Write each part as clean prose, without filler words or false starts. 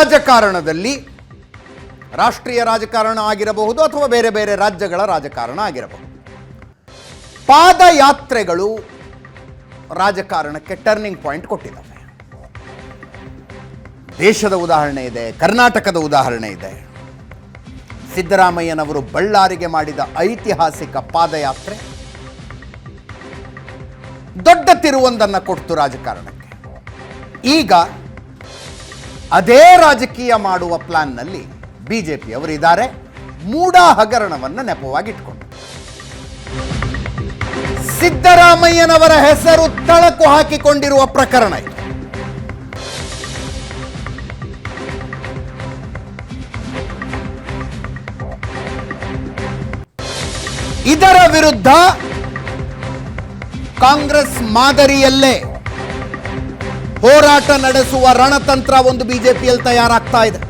ರಾಜಕಾರಣದಲ್ಲಿ ರಾಷ್ಟ್ರೀಯ ರಾಜಕಾರಣ ಆಗಿರಬಹುದು ಅಥವಾ ಬೇರೆ ಬೇರೆ ರಾಜ್ಯಗಳ ರಾಜಕಾರಣ ಆಗಿರಬಹುದು, ಪಾದಯಾತ್ರೆಗಳು ರಾಜಕಾರಣಕ್ಕೆ ಟರ್ನಿಂಗ್ ಪಾಯಿಂಟ್ ಕೊಟ್ಟಿದ್ದಾವೆ. ದೇಶದ ಉದಾಹರಣೆ ಇದೆ, ಕರ್ನಾಟಕದ ಉದಾಹರಣೆ ಇದೆ. ಸಿದ್ದರಾಮಯ್ಯನವರು ಬಳ್ಳಾರಿಗೆ ಮಾಡಿದ ಐತಿಹಾಸಿಕ ಪಾದಯಾತ್ರೆ ದೊಡ್ಡ ತಿರುವೊಂದನ್ನು ಕೊಡ್ತು ರಾಜಕಾರಣಕ್ಕೆ. ಈಗ ಅದೇ ರಾಜಕೀಯ ಮಾಡುವ ಪ್ಲಾನ್ನಲ್ಲಿ ಬಿಜೆಪಿಯವರಿದ್ದಾರೆ. ಮೂಡಾ ಹಗರಣವನ್ನು ನೆಪವಾಗಿಟ್ಕೊಂಡು ಸಿದ್ದರಾಮಯ್ಯನವರ ಹೆಸರು ತಳಕು ಹಾಕಿಕೊಂಡಿರುವ ಪ್ರಕರಣ ಇದು. ಇದರ ವಿರುದ್ಧ ಕಾಂಗ್ರೆಸ್ ಮಾದರಿಯಲ್ಲೇ ಹೋರಾಟ ನಡೆಸುವ ರಣತಂತ್ರ ಒಂದು ಬಿಜೆಪಿಯಲ್ಲಿ ತಯಾರಾಗ್ತಾ ಇದೆ.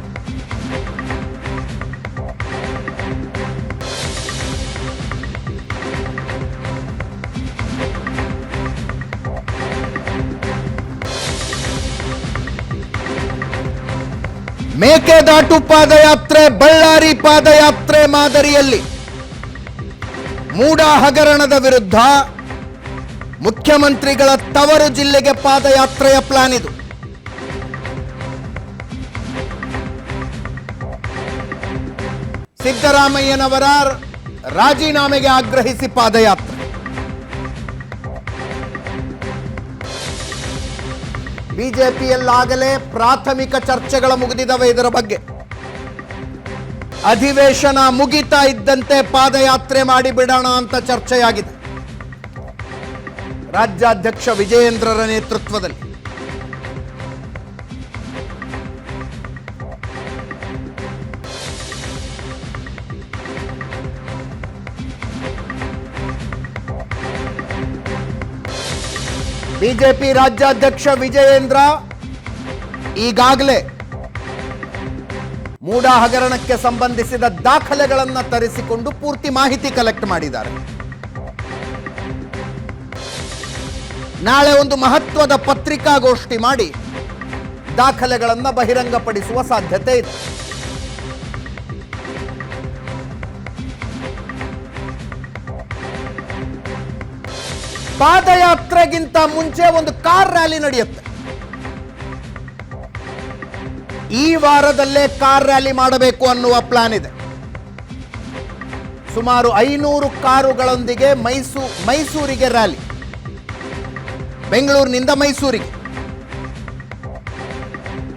ಮೇಕೆದಾಟು ಪಾದಯಾತ್ರೆ, ಬಳ್ಳಾರಿ ಪಾದಯಾತ್ರೆ ಮಾದರಿಯಲ್ಲಿ ಮೂಡಾ ಹಗರಣದ ವಿರುದ್ಧ ಮುಖ್ಯಮಂತ್ರಿಗಳ ತವರು ಜಿಲ್ಲೆಗೆ ಪಾದಯಾತ್ರೆಯ ಪ್ಲಾನ್ ಇದು. ಸಿದ್ದರಾಮಯ್ಯನವರ ರಾಜೀನಾಮೆಗೆ ಆಗ್ರಹಿಸಿ ಪಾದಯಾತ್ರೆ. ಬಿಜೆಪಿಯಲ್ಲಾಗಲೇ ಪ್ರಾಥಮಿಕ ಚರ್ಚೆಗಳು ಮುಗಿದಿದ್ದಾವೆ ಇದರ ಬಗ್ಗೆ. ಅಧಿವೇಶನ ಮುಗಿತಾ ಇದ್ದಂತೆ ಪಾದಯಾತ್ರೆ ಮಾಡಿಬಿಡೋಣ ಅಂತ ಚರ್ಚೆಯಾಗಿದೆ. ರಾಜ್ಯಾಧ್ಯಕ್ಷ ವಿಜಯೇಂದ್ರರ ನೇತೃತ್ವದಲ್ಲಿ ಬಿಜೆಪಿ ರಾಜ್ಯಾಧ್ಯಕ್ಷ ವಿಜಯೇಂದ್ರ ಈಗಾಗಲೇ ಮೂಡಾ ಹಗರಣಕ್ಕೆ ಸಂಬಂಧಿಸಿದ ದಾಖಲೆಗಳನ್ನು ತರಿಸಿಕೊಂಡು ಪೂರ್ತಿ ಮಾಹಿತಿ ಕಲೆಕ್ಟ್ ಮಾಡಿದ್ದಾರೆ. ನಾಳೆ ಒಂದು ಮಹತ್ವದ ಪತ್ರಿಕಾಗೋಷ್ಠಿ ಮಾಡಿ ದಾಖಲೆಗಳನ್ನು ಬಹಿರಂಗಪಡಿಸುವ ಸಾಧ್ಯತೆ ಇದೆ. ಪಾದಯಾತ್ರೆಗಿಂತ ಮುಂಚೆ ಒಂದು ಕಾರ್ ರ್ಯಾಲಿ ನಡೆಯುತ್ತೆ. ಈ ವಾರದಲ್ಲೇ ಕಾರ್ ರ್ಯಾಲಿ ಮಾಡಬೇಕು ಅನ್ನುವ ಪ್ಲಾನ್ ಇದೆ. ಸುಮಾರು 500 ಕಾರುಗಳೊಂದಿಗೆ ಮೈಸೂರಿಗೆ ರ್ಯಾಲಿ, ಬೆಂಗಳೂರಿನಿಂದ ಮೈಸೂರಿಗೆ.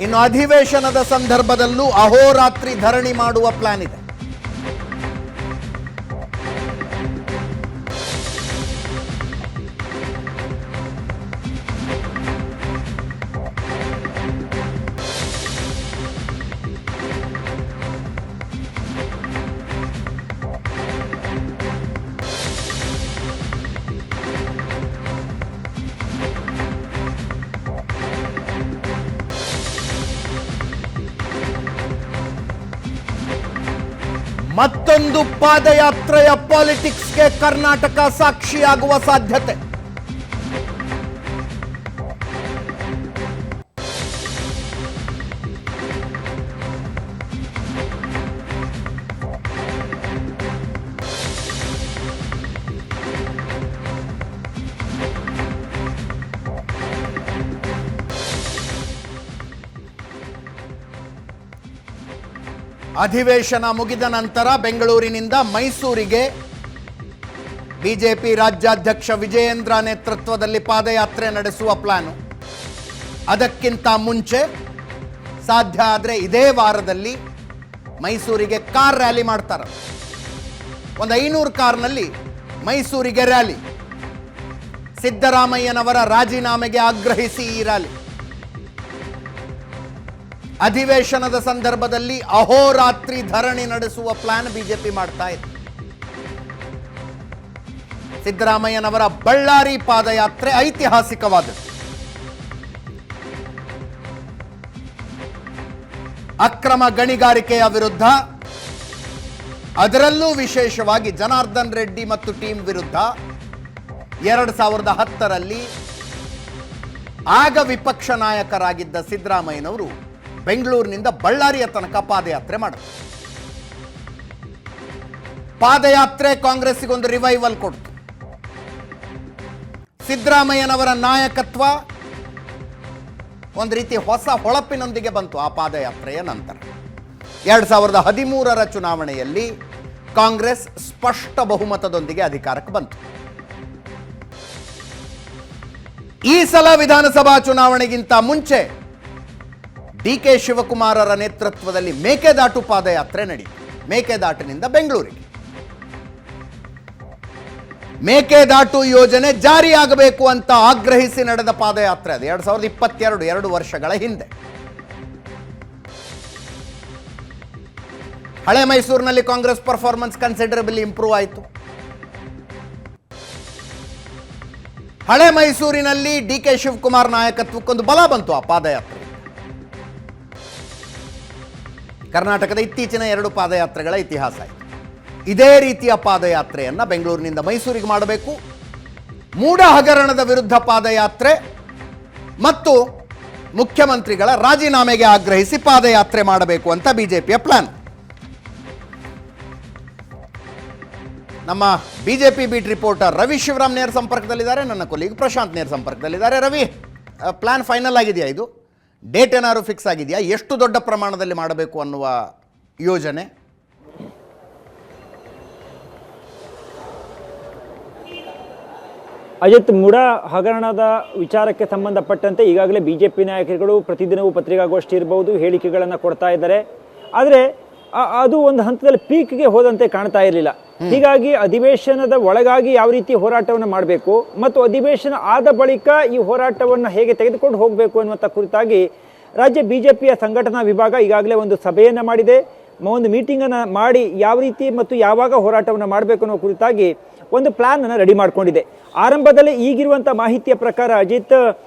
ಇನ್ನು ಅಧಿವೇಶನದ ಸಂದರ್ಭದಲ್ಲೂ ಅಹೋರಾತ್ರಿ ಧರಣಿ ಮಾಡುವ ಪ್ಲಾನ್ ಇದೆ. ಮತ್ತೊಂದು ಪಾದಯಾತ್ರೆಯ ಪಾಲಿಟಿಕ್ಸ್ಗೆ ಕರ್ನಾಟಕ ಸಾಕ್ಷಿಯಾಗುವ ಸಾಧ್ಯತೆ. ಅಧಿವೇಶನ ಮುಗಿದ ನಂತರ ಬೆಂಗಳೂರಿನಿಂದ ಮೈಸೂರಿಗೆ ಬಿಜೆಪಿ ರಾಜ್ಯಾಧ್ಯಕ್ಷ ವಿಜಯೇಂದ್ರ ನೇತೃತ್ವದಲ್ಲಿ ಪಾದಯಾತ್ರೆ ನಡೆಸುವ ಪ್ಲಾನು. ಅದಕ್ಕಿಂತ ಮುಂಚೆ ಸಾಧ್ಯ ಆದರೆ ಇದೇ ವಾರದಲ್ಲಿ ಮೈಸೂರಿಗೆ ಕಾರ್ ರ್ಯಾಲಿ ಮಾಡ್ತಾರೆ. ಒಂದು 500 ಕಾರ್ನಲ್ಲಿ ಮೈಸೂರಿಗೆ ರ್ಯಾಲಿ. ಸಿದ್ದರಾಮಯ್ಯನವರ ರಾಜೀನಾಮೆಗೆ ಆಗ್ರಹಿಸಿ ಈ ರ್ಯಾಲಿ. ಅಧಿವೇಶನದ ಸಂದರ್ಭದಲ್ಲಿ ಅಹೋರಾತ್ರಿ ಧರಣಿ ನಡೆಸುವ ಪ್ಲಾನ್ ಬಿಜೆಪಿ ಮಾಡ್ತಾ ಇದೆ. ಸಿದ್ದರಾಮಯ್ಯನವರ ಬಳ್ಳಾರಿ ಪಾದಯಾತ್ರೆ ಐತಿಹಾಸಿಕವಾದದ್ದು. ಅಕ್ರಮ ಗಣಿಗಾರಿಕೆಯ ವಿರುದ್ಧ, ಅದರಲ್ಲೂ ವಿಶೇಷವಾಗಿ ಜನಾರ್ದನ್ ರೆಡ್ಡಿ ಮತ್ತು ಟೀಮ್ ವಿರುದ್ಧ 2010ರಲ್ಲಿ ಆಗ ವಿಪಕ್ಷ ನಾಯಕರಾಗಿದ್ದ ಸಿದ್ದರಾಮಯ್ಯನವರು ಬೆಂಗಳೂರಿನಿಂದ ಬಳ್ಳಾರಿಯ ತನಕ ಪಾದಯಾತ್ರೆ ಮಾಡುತ್ತೆ. ಪಾದಯಾತ್ರೆ ಕಾಂಗ್ರೆಸ್ಸಿಗೊಂದು ರಿವೈವಲ್ ಕೊಡ್ತು. ಸಿದ್ದರಾಮಯ್ಯನವರ ನಾಯಕತ್ವ ಒಂದು ರೀತಿ ಹೊಸ ಹೊಳಪಿನೊಂದಿಗೆ ಬಂತು ಆ ಪಾದಯಾತ್ರೆಯ ನಂತರ. 2013 ಚುನಾವಣೆಯಲ್ಲಿ ಕಾಂಗ್ರೆಸ್ ಸ್ಪಷ್ಟ ಬಹುಮತದೊಂದಿಗೆ ಅಧಿಕಾರಕ್ಕೆ ಬಂತು. ಈ ಸಲ ವಿಧಾನಸಭಾ ಚುನಾವಣೆಗಿಂತ ಮುಂಚೆ ಡಿ.ಕೆ. ಶಿವಕುಮಾರರ ನೇತೃತ್ವದಲ್ಲಿ ಮೇಕೆದಾಟು ಪಾದಯಾತ್ರೆ ನಡೆಯಿತು. ಮೇಕೆದಾಟಿನಿಂದ ಬೆಂಗಳೂರಿಗೆ ಮೇಕೆದಾಟು ಯೋಜನೆ ಜಾರಿಯಾಗಬೇಕು ಅಂತ ಆಗ್ರಹಿಸಿ ನಡೆದ ಪಾದಯಾತ್ರೆ ಅದು 2022, 2 ವರ್ಷಗಳ ಹಿಂದೆ. ಹಳೆ ಮೈಸೂರಿನಲ್ಲಿ ಕಾಂಗ್ರೆಸ್ ಪರ್ಫಾರ್ಮೆನ್ಸ್ ಕನ್ಸಿಡರಬಲಿ ಇಂಪ್ರೂವ್ ಆಯಿತು. ಹಳೆ ಮೈಸೂರಿನಲ್ಲಿ ಡಿ.ಕೆ. ಶಿವಕುಮಾರ್ ನಾಯಕತ್ವಕ್ಕೊಂದು ಬಲ ಬಂತು ಆ ಪಾದಯಾತ್ರೆ. ಕರ್ನಾಟಕದ ಇತ್ತೀಚಿನ 2 ಪಾದಯಾತ್ರೆಗಳ ಇತಿಹಾಸ ಇದೆ. ಇದೇ ರೀತಿಯ ಪಾದಯಾತ್ರೆಯನ್ನು ಬೆಂಗಳೂರಿನಿಂದ ಮೈಸೂರಿಗೆ ಮಾಡಬೇಕು. ಮೂಡ ಹಗರಣದ ವಿರುದ್ಧ ಪಾದಯಾತ್ರೆ ಮತ್ತು ಮುಖ್ಯಮಂತ್ರಿಗಳ ರಾಜೀನಾಮೆಗೆ ಆಗ್ರಹಿಸಿ ಪಾದಯಾತ್ರೆ ಮಾಡಬೇಕು ಅಂತ ಬಿಜೆಪಿಯ ಪ್ಲಾನ್. ನಮ್ಮ BJP beat reporter Ravi Shivaram ನೇರ ಸಂಪರ್ಕದಲ್ಲಿದ್ದಾರೆ. ನನ್ನ ಕೊಲೀಗ್ ಪ್ರಶಾಂತ್ ನೇರ ಸಂಪರ್ಕದಲ್ಲಿದ್ದಾರೆ. ರವಿ, ಪ್ಲಾನ್ ಫೈನಲ್ ಆಗಿದೆಯಾ? ಇದು ಡೇಟ್ ಏನಾದ್ರು ಫಿಕ್ಸ್ ಆಗಿದೆಯಾ? ಎಷ್ಟು ದೊಡ್ಡ ಪ್ರಮಾಣದಲ್ಲಿ ಮಾಡಬೇಕು ಅನ್ನುವ ಯೋಜನೆ? ಅಜಿತ್, ಮುಡ ಹಗರಣದ ವಿಚಾರಕ್ಕೆ ಸಂಬಂಧಪಟ್ಟಂತೆ ಈಗಾಗಲೇ ಬಿಜೆಪಿ ನಾಯಕರುಗಳು ಪ್ರತಿದಿನವೂ ಪತ್ರಿಕಾಗೋಷ್ಠಿ ಇರಬಹುದು, ಹೇಳಿಕೆಗಳನ್ನು ಕೊಡ್ತಾ ಇದ್ದಾರೆ. ಆದರೆ ಅದು ಒಂದು ಹಂತದಲ್ಲಿ ಪೀಕ್ಗೆ ಹೋದಂತೆ ಕಾಣ್ತಾ ಇರಲಿಲ್ಲ. ಹೀಗಾಗಿ ಅಧಿವೇಶನದ ಒಳಗಾಗಿ ಯಾವ ರೀತಿ ಹೋರಾಟವನ್ನು ಮಾಡಬೇಕು ಮತ್ತು ಅಧಿವೇಶನ ಆದ ಬಳಿಕ ಈ ಹೋರಾಟವನ್ನು ಹೇಗೆ ತೆಗೆದುಕೊಂಡು ಹೋಗಬೇಕು ಅನ್ನುವಂಥ ಕುರಿತಾಗಿ ರಾಜ್ಯ ಬಿಜೆಪಿಯ ಸಂಘಟನಾ ವಿಭಾಗ ಈಗಾಗಲೇ ಒಂದು ಸಭೆಯನ್ನು ಮಾಡಿದೆ. ಒಂದು ಮೀಟಿಂಗನ್ನು ಮಾಡಿ ಯಾವ ರೀತಿ ಮತ್ತು ಯಾವಾಗ ಹೋರಾಟವನ್ನು ಮಾಡಬೇಕು ಅನ್ನೋ ಕುರಿತಾಗಿ ಒಂದು ಪ್ಲಾನ್ ಅನ್ನು ರೆಡಿ ಮಾಡಿಕೊಂಡಿದೆ. ಆರಂಭದಲ್ಲಿ ಈಗಿರುವಂಥ ಮಾಹಿತಿಯ ಪ್ರಕಾರ ಅಜಿತ್,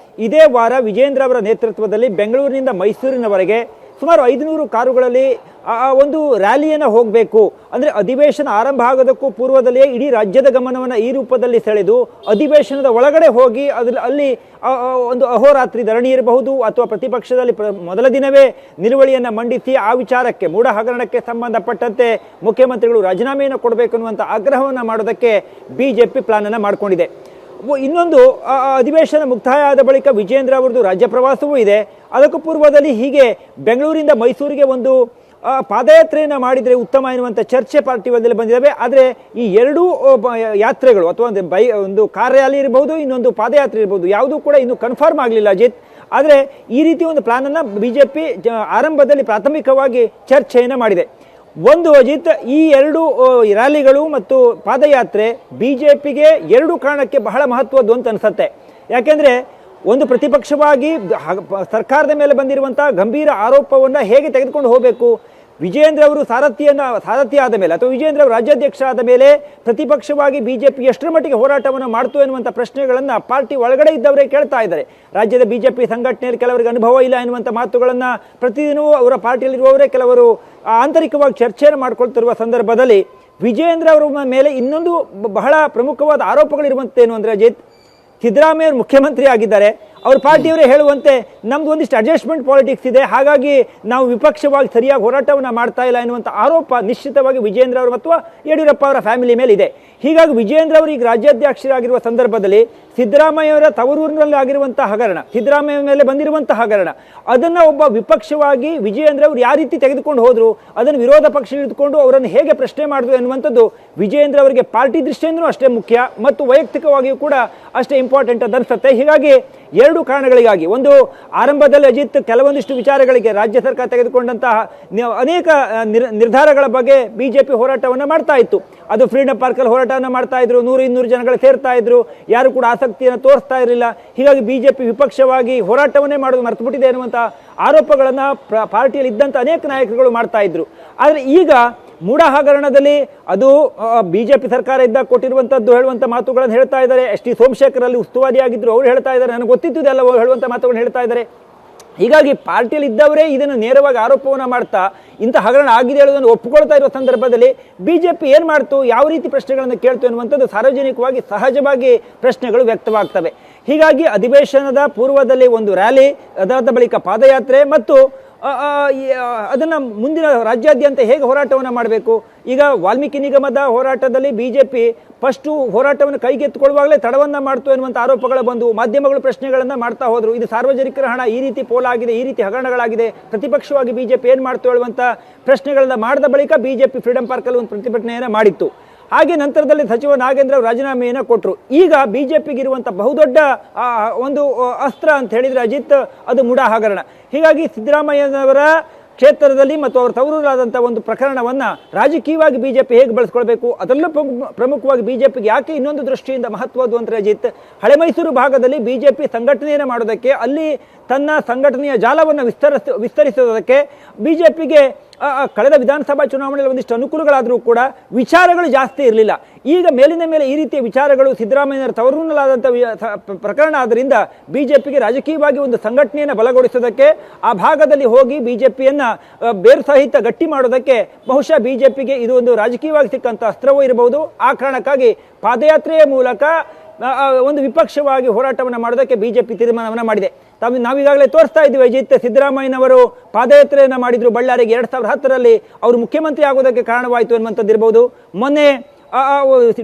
ಇದೇ ವಾರ ವಿಜೇಂದ್ರ ಅವರ ನೇತೃತ್ವದಲ್ಲಿ ಬೆಂಗಳೂರಿನಿಂದ ಮೈಸೂರಿನವರೆಗೆ ಸುಮಾರು 500 ಕಾರುಗಳಲ್ಲಿ ಒಂದು ರ್ಯಾಲಿಯನ್ನು ಹೋಗಬೇಕು. ಅಂದರೆ ಅಧಿವೇಶನ ಆರಂಭ ಆಗೋದಕ್ಕೂ ಪೂರ್ವದಲ್ಲಿಯೇ ಇಡೀ ರಾಜ್ಯದ ಗಮನವನ್ನು ಈ ರೂಪದಲ್ಲಿ ಸೆಳೆದು ಅಧಿವೇಶನದ ಒಳಗಡೆ ಹೋಗಿ ಅಲ್ಲಿ ಒಂದು ಅಹೋರಾತ್ರಿ ಧರಣಿ ಇರಬಹುದು ಅಥವಾ ಪ್ರತಿಪಕ್ಷದಲ್ಲಿ ಮೊದಲ ದಿನವೇ ನಿಲುವಳಿಯನ್ನು ಮಂಡಿಸಿ ಆ ವಿಚಾರಕ್ಕೆ, ಮೂಡ ಹಗರಣಕ್ಕೆ ಸಂಬಂಧಪಟ್ಟಂತೆ ಮುಖ್ಯಮಂತ್ರಿಗಳು ರಾಜೀನಾಮೆಯನ್ನು ಕೊಡಬೇಕು ಅನ್ನುವಂಥ ಆಗ್ರಹವನ್ನು ಮಾಡೋದಕ್ಕೆ ಬಿಜೆಪಿ ಪ್ಲಾನ್ ಅನ್ನು ಮಾಡಿಕೊಂಡಿದೆ. ಇನ್ನೊಂದು, ಅಧಿವೇಶನ ಮುಕ್ತಾಯ ಆದ ಬಳಿಕ ವಿಜೇಂದ್ರ ಅವರದ್ದು ರಾಜ್ಯ ಪ್ರವಾಸವೂ ಇದೆ. ಅದಕ್ಕೂ ಪೂರ್ವದಲ್ಲಿ ಹೀಗೆ ಬೆಂಗಳೂರಿಂದ ಮೈಸೂರಿಗೆ ಒಂದು ಪಾದಯಾತ್ರೆಯನ್ನು ಮಾಡಿದರೆ ಉತ್ತಮ ಎನ್ನುವಂಥ ಚರ್ಚೆ ಪಾರ್ಟಿಯಲ್ಲಿ ಬಂದಿದ್ದಾವೆ. ಆದರೆ ಈ ಎರಡೂ ಯಾತ್ರೆಗಳು ಅಥವಾ ಒಂದು ಕಾರ್ ರ್ಯಾಲಿ ಇರಬಹುದು, ಇನ್ನೊಂದು ಪಾದಯಾತ್ರೆ ಇರಬಹುದು, ಯಾವುದೂ ಕೂಡ ಇನ್ನೂ ಕನ್ಫರ್ಮ್ ಆಗಲಿಲ್ಲ ಅಜಿತ್. ಆದರೆ ಈ ರೀತಿ ಒಂದು ಪ್ಲಾನನ್ನು ಬಿಜೆಪಿ ಆರಂಭದಲ್ಲಿ ಪ್ರಾಥಮಿಕವಾಗಿ ಚರ್ಚೆಯನ್ನು ಮಾಡಿದೆ. ಒಂದು ಅಜಿತ್, ಈ 2 ರ್ಯಾಲಿಗಳು ಮತ್ತು ಪಾದಯಾತ್ರೆ ಬಿಜೆಪಿಗೆ 2 ಕಾರಣಕ್ಕೆ ಬಹಳ ಮಹತ್ವದ್ದು ಅಂತ ಅನಿಸುತ್ತೆ. ಯಾಕೆಂದರೆ ಒಂದು ಪ್ರತಿಪಕ್ಷವಾಗಿ ಸರ್ಕಾರದ ಮೇಲೆ ಬಂದಿರುವಂಥ ಗಂಭೀರ ಆರೋಪವನ್ನು ಹೇಗೆ ತೆಗೆದುಕೊಂಡು ಹೋಗಬೇಕು, ವಿಜೇಂದ್ರ ಅವರು ಸಾರಥಿ ಆದ ಮೇಲೆ ಅಥವಾ ವಿಜೇಂದ್ರ ಅವರು ರಾಜ್ಯಾಧ್ಯಕ್ಷ ಆದ ಮೇಲೆ ಪ್ರತಿಪಕ್ಷವಾಗಿ ಬಿಜೆಪಿ ಎಷ್ಟರ ಮಟ್ಟಿಗೆ ಹೋರಾಟವನ್ನು ಮಾಡ್ತು ಎನ್ನುವಂಥ ಪ್ರಶ್ನೆಗಳನ್ನು ಪಾರ್ಟಿ ಒಳಗಡೆ ಇದ್ದವರೇ ಕೇಳ್ತಾ ಇದ್ದಾರೆ. ರಾಜ್ಯದ ಬಿಜೆಪಿ ಸಂಘಟನೆಯಲ್ಲಿ ಕೆಲವರಿಗೆ ಅನುಭವ ಇಲ್ಲ ಎನ್ನುವಂಥ ಮಾತುಗಳನ್ನು ಪ್ರತಿದಿನವೂ ಅವರ ಪಾರ್ಟಿಯಲ್ಲಿರುವವರೇ ಕೆಲವರು ಆಂತರಿಕವಾಗಿ ಚರ್ಚೆಯನ್ನು ಮಾಡಿಕೊಳ್ತಿರುವ ಸಂದರ್ಭದಲ್ಲಿ ವಿಜೇಂದ್ರ ಅವರ ಮೇಲೆ ಇನ್ನೊಂದು ಬಹಳ ಪ್ರಮುಖವಾದ ಆರೋಪಗಳಿರುವಂತೇನು ಅಂದರೆ ಅಜಿತ್, ಸಿದ್ದರಾಮಯ್ಯ ಅವರು ಮುಖ್ಯಮಂತ್ರಿ ಆಗಿದ್ದಾರೆ, ಅವ್ರ ಪಾರ್ಟಿಯವರೇ ಹೇಳುವಂತೆ ನಮ್ದು ಒಂದಿಷ್ಟು ಅಡ್ಜಸ್ಟ್ಮೆಂಟ್ ಪಾಲಿಟಿಕ್ಸ್ ಇದೆ, ಹಾಗಾಗಿ ನಾವು ವಿಪಕ್ಷವಾಗಿ ಸರಿಯಾಗಿ ಹೋರಾಟವನ್ನು ಮಾಡ್ತಾ ಇಲ್ಲ ಎನ್ನುವಂಥ ಆರೋಪ ನಿಶ್ಚಿತವಾಗಿ ವಿಜೇಂದ್ರ ಅವರು ಅಥವಾ ಯಡಿಯೂರಪ್ಪ ಅವರ ಫ್ಯಾಮಿಲಿ ಮೇಲೆ ಇದೆ. ಹೀಗಾಗಿ ವಿಜೇಂದ್ರ ಅವರು ಈಗ ರಾಜ್ಯಾಧ್ಯಕ್ಷರಾಗಿರುವ ಸಂದರ್ಭದಲ್ಲಿ ಸಿದ್ದರಾಮಯ್ಯ ಅವರ ತವರೂರಿನಲ್ಲಿ ಆಗಿರುವಂಥ ಹಗರಣ, ಸಿದ್ದರಾಮಯ್ಯ ಮೇಲೆ ಬಂದಿರುವಂಥ ಹಗರಣ, ಅದನ್ನು ಒಬ್ಬ ವಿಪಕ್ಷವಾಗಿ ವಿಜೇಂದ್ರ ಅವರು ಯಾವ ರೀತಿ ತೆಗೆದುಕೊಂಡು ಹೋದರು, ಅದನ್ನು ವಿರೋಧ ಪಕ್ಷ ಹಿಡಿದುಕೊಂಡು ಅವರನ್ನು ಹೇಗೆ ಪ್ರಶ್ನೆ ಮಾಡಿದ್ರು ಎನ್ನುವಂಥದ್ದು ವಿಜೇಂದ್ರ ಅವರಿಗೆ ಪಾರ್ಟಿ ದೃಷ್ಟಿಯಿಂದಲೂ ಅಷ್ಟೇ ಮುಖ್ಯ ಮತ್ತು ವೈಯಕ್ತಿಕವಾಗಿಯೂ ಕೂಡ ಅಷ್ಟೇ ಇಂಪಾರ್ಟೆಂಟ್ ಅಂತ ಅನಿಸುತ್ತೆ. ಹೀಗಾಗಿ 2 ಕಾರಣಗಳಿಗಾಗಿ, ಒಂದು, ಆರಂಭದಲ್ಲಿ ಅಜಿತ್ ಕೆಲವೊಂದಿಷ್ಟು ವಿಚಾರಗಳಿಗೆ ರಾಜ್ಯ ಸರ್ಕಾರ ತೆಗೆದುಕೊಂಡಂತಹ ಅನೇಕ ನಿರ್ಧಾರಗಳ ಬಗ್ಗೆ ಬಿಜೆಪಿ ಹೋರಾಟವನ್ನು ಮಾಡ್ತಾ ಇತ್ತು. ಅದು ಫ್ರೀಡಂ ಪಾರ್ಕಲ್ಲಿ ಹೋರಾಟವನ್ನು ಮಾಡ್ತಾ ಇದ್ರು, 100-200 ಜನಗಳು ಸೇರ್ತಾ ಇದ್ರು, ಯಾರು ಕೂಡ ಆಸಕ್ತಿಯನ್ನು ತೋರಿಸ್ತಾ ಇರಲಿಲ್ಲ. ಹೀಗಾಗಿ ಬಿಜೆಪಿ ವಿಪಕ್ಷವಾಗಿ ಹೋರಾಟವನ್ನೇ ಮಾಡೋದು ಮರೆತುಬಿಟ್ಟಿದೆ ಎನ್ನುವಂಥ ಆರೋಪಗಳನ್ನು ಪಾರ್ಟಿಯಲ್ಲಿ ಇದ್ದಂಥ ಅನೇಕ ನಾಯಕರುಗಳು ಮಾಡ್ತಾ ಇದ್ರು. ಆದರೆ ಈಗ ಮೂಡ ಹಗರಣದಲ್ಲಿ ಅದು ಬಿಜೆಪಿ ಸರ್ಕಾರ ಇದ್ದಾಗ ಕೊಟ್ಟಿರುವಂಥದ್ದು ಹೇಳುವಂಥ ಮಾತುಗಳನ್ನು ಹೇಳ್ತಾ ಇದ್ದಾರೆ. ಎಸ್.ಟಿ. ಸೋಮಶೇಖರಲ್ಲಿ ಉಸ್ತುವಾರಿಯಾಗಿದ್ದರು, ಅವರು ಹೇಳ್ತಾ ಇದ್ದಾರೆ, ನನಗೆ ಗೊತ್ತಿತ್ತು ಇದೆಲ್ಲ ಹೇಳುವಂಥ ಮಾತುಗಳನ್ನು ಹೇಳ್ತಾ ಇದ್ದಾರೆ. ಹೀಗಾಗಿ ಪಾರ್ಟಿಯಲ್ಲಿ ಇದ್ದವರೇ ಇದನ್ನು ನೇರವಾಗಿ ಆರೋಪವನ್ನು ಮಾಡ್ತಾ ಇಂಥ ಹಗರಣ ಆಗಿದೆ ಹೇಳೋದನ್ನು ಒಪ್ಪಿಕೊಳ್ತಾ ಇರುವ ಸಂದರ್ಭದಲ್ಲಿ ಬಿಜೆಪಿ ಏನು ಮಾಡ್ತು, ಯಾವ ರೀತಿ ಪ್ರಶ್ನೆಗಳನ್ನು ಕೇಳ್ತು ಎನ್ನುವಂಥದ್ದು ಸಾರ್ವಜನಿಕವಾಗಿ ಸಹಜವಾಗಿ ಪ್ರಶ್ನೆಗಳು ವ್ಯಕ್ತವಾಗ್ತವೆ. ಹೀಗಾಗಿ ಅಧಿವೇಶನದ ಪೂರ್ವದಲ್ಲಿ ಒಂದು ರ್ಯಾಲಿ, ಅದಾದ ಬಳಿಕ ಪಾದಯಾತ್ರೆ ಮತ್ತು ಅದನ್ನು ಮುಂದಿನ ರಾಜ್ಯಾದ್ಯಂತ ಹೇಗೆ ಹೋರಾಟವನ್ನು ಮಾಡಬೇಕು? ಈಗ ವಾಲ್ಮೀಕಿ ನಿಗಮದ ಹೋರಾಟದಲ್ಲಿ ಬಿಜೆಪಿ ಫಸ್ಟು ಹೋರಾಟವನ್ನು ಕೈಗೆತ್ತಿಕೊಳ್ಳುವಾಗಲೇ ತಡವನ್ನು ಮಾಡ್ತು ಎನ್ನುವಂಥ ಆರೋಪಗಳು ಬಂದು ಮಾಧ್ಯಮಗಳು ಪ್ರಶ್ನೆಗಳನ್ನು ಮಾಡ್ತಾ ಹೋದರು. ಇದು ಸಾರ್ವಜನಿಕರ ಹಣ, ಈ ರೀತಿ ಪೋಲಾಗಿದೆ, ಈ ರೀತಿ ಹಗರಣಗಳಾಗಿದೆ, ಪ್ರತಿಪಕ್ಷವಾಗಿ ಬಿಜೆಪಿ ಏನು ಮಾಡ್ತು ಹೇಳುವಂಥ ಪ್ರಶ್ನೆಗಳನ್ನು ಮಾಡಿದ ಬಳಿಕ ಬಿಜೆಪಿ ಫ್ರೀಡಂ ಪಾರ್ಕಲ್ಲಿ ಒಂದು ಪ್ರತಿಭಟನೆಯನ್ನು ಮಾಡಿತ್ತು. ಹಾಗೆ ನಂತರದಲ್ಲಿ ಸಚಿವ ನಾಗೇಂದ್ರ ಅವರು ರಾಜೀನಾಮೆಯನ್ನು ಕೊಟ್ಟರು. ಈಗ ಬಿಜೆಪಿಗೆ ಇರುವಂಥ ಬಹುದೊಡ್ಡ ಒಂದು ಅಸ್ತ್ರ ಅಂತ ಹೇಳಿದರೆ ಅಜಿತ್, ಅದು ಮುಡಾ ಹಗರಣ. ಹೀಗಾಗಿ ಸಿದ್ದರಾಮಯ್ಯನವರ ಕ್ಷೇತ್ರದಲ್ಲಿ ಮತ್ತು ಅವರ ತವರೂರಾದಂಥ ಒಂದು ಪ್ರಕರಣವನ್ನು ರಾಜಕೀಯವಾಗಿ ಬಿಜೆಪಿ ಹೇಗೆ ಬಳಸ್ಕೊಳ್ಬೇಕು, ಅದರಲ್ಲೂ ಪ್ರಮುಖವಾಗಿ ಬಿಜೆಪಿಗೆ ಯಾಕೆ ಇನ್ನೊಂದು ದೃಷ್ಟಿಯಿಂದ ಮಹತ್ವದ್ದು ಅಂತ ಅಜಿತ್, ಹಳೆ ಮೈಸೂರು ಭಾಗದಲ್ಲಿ ಬಿಜೆಪಿ ಸಂಘಟನೆಯನ್ನು ಮಾಡೋದಕ್ಕೆ, ಅಲ್ಲಿ ತನ್ನ ಸಂಘಟನೆಯ ಜಾಲವನ್ನು ವಿಸ್ತರಿಸೋದಕ್ಕೆ ಬಿಜೆಪಿಗೆ ಕಳೆದ ವಿಧಾನಸಭಾ ಚುನಾವಣೆಯಲ್ಲಿ ಒಂದಿಷ್ಟು ಅನುಕೂಲಗಳಾದರೂ ಕೂಡ ವಿಚಾರಗಳು ಜಾಸ್ತಿ ಇರಲಿಲ್ಲ. ಈಗ ಮೇಲಿನ ಮೇಲೆ ಈ ರೀತಿಯ ವಿಚಾರಗಳು ಸಿದ್ದರಾಮಯ್ಯರ ತವರೂರಿನಲ್ಲಾದಂಥ ಪ್ರಕರಣ ಆದ್ದರಿಂದ ಬಿಜೆಪಿಗೆ ರಾಜಕೀಯವಾಗಿ ಒಂದು ಸಂಘಟನೆಯನ್ನು ಬಲಗೊಳಿಸೋದಕ್ಕೆ, ಆ ಭಾಗದಲ್ಲಿ ಹೋಗಿ ಬಿಜೆಪಿಯನ್ನು ಬೇರು ಸಹಿತ ಗಟ್ಟಿ ಮಾಡೋದಕ್ಕೆ ಬಹುಶಃ ಬಿಜೆಪಿಗೆ ಇದು ಒಂದು ರಾಜಕೀಯವಾಗಿ ಸಿಕ್ಕಂಥ ಅಸ್ತ್ರವೂ ಇರಬಹುದು. ಆ ಕಾರಣಕ್ಕಾಗಿ ಪಾದಯಾತ್ರೆಯ ಮೂಲಕ ಒಂದು ವಿಪಕ್ಷವಾಗಿ ಹೋರಾಟವನ್ನು ಮಾಡೋದಕ್ಕೆ ಬಿಜೆಪಿ ತೀರ್ಮಾನವನ್ನು ಮಾಡಿದೆ. ನಾವೀಗಾಗಲೇ ತೋರಿಸ್ತಾ ಇದ್ದೀವಿ ಅಜಿತ್, ಸಿದ್ದರಾಮಯ್ಯನವರು ಪಾದಯಾತ್ರೆಯನ್ನು ಮಾಡಿದ್ರು ಬಳ್ಳಾರಿಗೆ. 2010ರಲ್ಲಿ ಅವರು ಮುಖ್ಯಮಂತ್ರಿ ಆಗೋದಕ್ಕೆ ಕಾರಣವಾಯಿತು ಅನ್ನುವಂಥದ್ದಿರ್ಬೋದು. ಮೊನ್ನೆ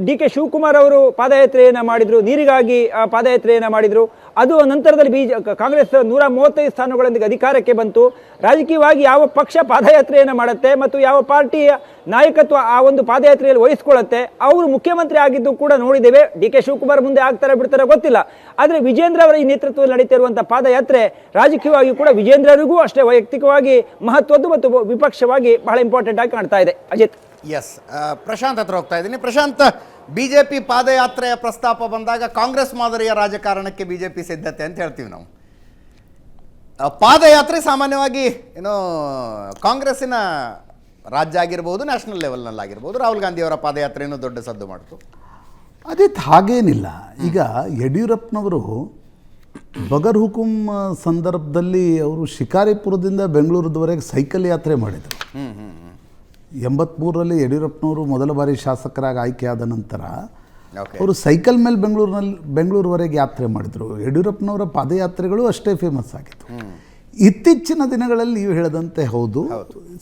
ಡಿ.ಕೆ. ಶಿವಕುಮಾರ್ ಅವರು ಪಾದಯಾತ್ರೆಯನ್ನು ಮಾಡಿದರು, ನೀರಿಗಾಗಿ ಪಾದಯಾತ್ರೆಯನ್ನು ಮಾಡಿದರು. ಅದು ನಂತರದಲ್ಲಿ ಕಾಂಗ್ರೆಸ್ 135 ಸ್ಥಾನಗಳೊಂದಿಗೆ ಅಧಿಕಾರಕ್ಕೆ ಬಂತು. ರಾಜಕೀಯವಾಗಿ ಯಾವ ಪಕ್ಷ ಪಾದಯಾತ್ರೆಯನ್ನು ಮಾಡುತ್ತೆ ಮತ್ತು ಯಾವ ಪಾರ್ಟಿಯ ನಾಯಕತ್ವ ಆ ಒಂದು ಪಾದಯಾತ್ರೆಯಲ್ಲಿ ವಹಿಸ್ಕೊಳ್ಳುತ್ತೆ, ಅವರು ಮುಖ್ಯಮಂತ್ರಿ ಆಗಿದ್ದು ಕೂಡ ನೋಡಿದ್ದೇವೆ. ಡಿ.ಕೆ. ಶಿವಕುಮಾರ್ ಮುಂದೆ ಆಗ್ತಾರೆ ಬಿಡ್ತಾರೆ ಗೊತ್ತಿಲ್ಲ, ಆದರೆ ವಿಜೇಂದ್ರ ಅವರ ಈ ನೇತೃತ್ವದಲ್ಲಿ ನಡೀತಿರುವಂಥ ಪಾದಯಾತ್ರೆ ರಾಜಕೀಯವಾಗಿ ಕೂಡ ವಿಜೇಂದ್ರರಿಗೂ ಅಷ್ಟೇ ವೈಯಕ್ತಿಕವಾಗಿ ಮಹತ್ವದ್ದು ಮತ್ತು ವಿಪಕ್ಷವಾಗಿ ಬಹಳ ಇಂಪಾರ್ಟೆಂಟ್ ಆಗಿ ಕಾಣ್ತಾ ಇದೆ. ಅಜಿತ್, ಎಸ್, ಪ್ರಶಾಂತ್ ಹತ್ರ ಹೋಗ್ತಾ ಇದ್ದೀನಿ. ಪ್ರಶಾಂತ್, ಬಿಜೆಪಿ ಪಾದಯಾತ್ರೆಯ ಪ್ರಸ್ತಾಪ ಬಂದಾಗ ಕಾಂಗ್ರೆಸ್ ಮಾದರಿಯ ರಾಜಕಾರಣಕ್ಕೆ ಬಿಜೆಪಿ ಸಿದ್ಧತೆ ಅಂತ ಹೇಳ್ತೀವಿ ನಾವು. ಪಾದಯಾತ್ರೆ ಸಾಮಾನ್ಯವಾಗಿ ಏನೋ ಕಾಂಗ್ರೆಸ್ಸಿನ ರಾಜ್ಯ ಆಗಿರ್ಬೋದು, ನ್ಯಾಷನಲ್ ಲೆವೆಲ್ನಲ್ಲಾಗಿರ್ಬೋದು, ರಾಹುಲ್ ಗಾಂಧಿಯವರ ಪಾದಯಾತ್ರೆಯನ್ನು ದೊಡ್ಡ ಸದ್ದು ಮಾಡಿತು. ಅದೇ ಹಾಗೇನಿಲ್ಲ. ಈಗ ಯಡಿಯೂರಪ್ಪನವರು ಬಗರ್ ಹುಕುಂ ಸಂದರ್ಭದಲ್ಲಿ ಅವರು ಶಿಕಾರಿಪುರದಿಂದ ಬೆಂಗಳೂರದವರೆಗೆ ಸೈಕಲ್ ಯಾತ್ರೆ ಮಾಡಿದರು. 83ರಲ್ಲಿ ಯಡಿಯೂರಪ್ಪನವರು ಮೊದಲ ಬಾರಿ ಶಾಸಕರಾಗಿ ಆಯ್ಕೆಯಾದ ನಂತರ ಅವರು ಸೈಕಲ್ ಮೇಲೆ ಬೆಂಗಳೂರುವರೆಗೆ ಯಾತ್ರೆ ಮಾಡಿದರು. ಯಡಿಯೂರಪ್ಪನವರ ಪಾದಯಾತ್ರೆಗಳು ಅಷ್ಟೇ ಫೇಮಸ್ ಆಗಿತ್ತು. ಇತ್ತೀಚಿನ ದಿನಗಳಲ್ಲಿ ನೀವು ಹೇಳಿದಂತೆ ಹೌದು,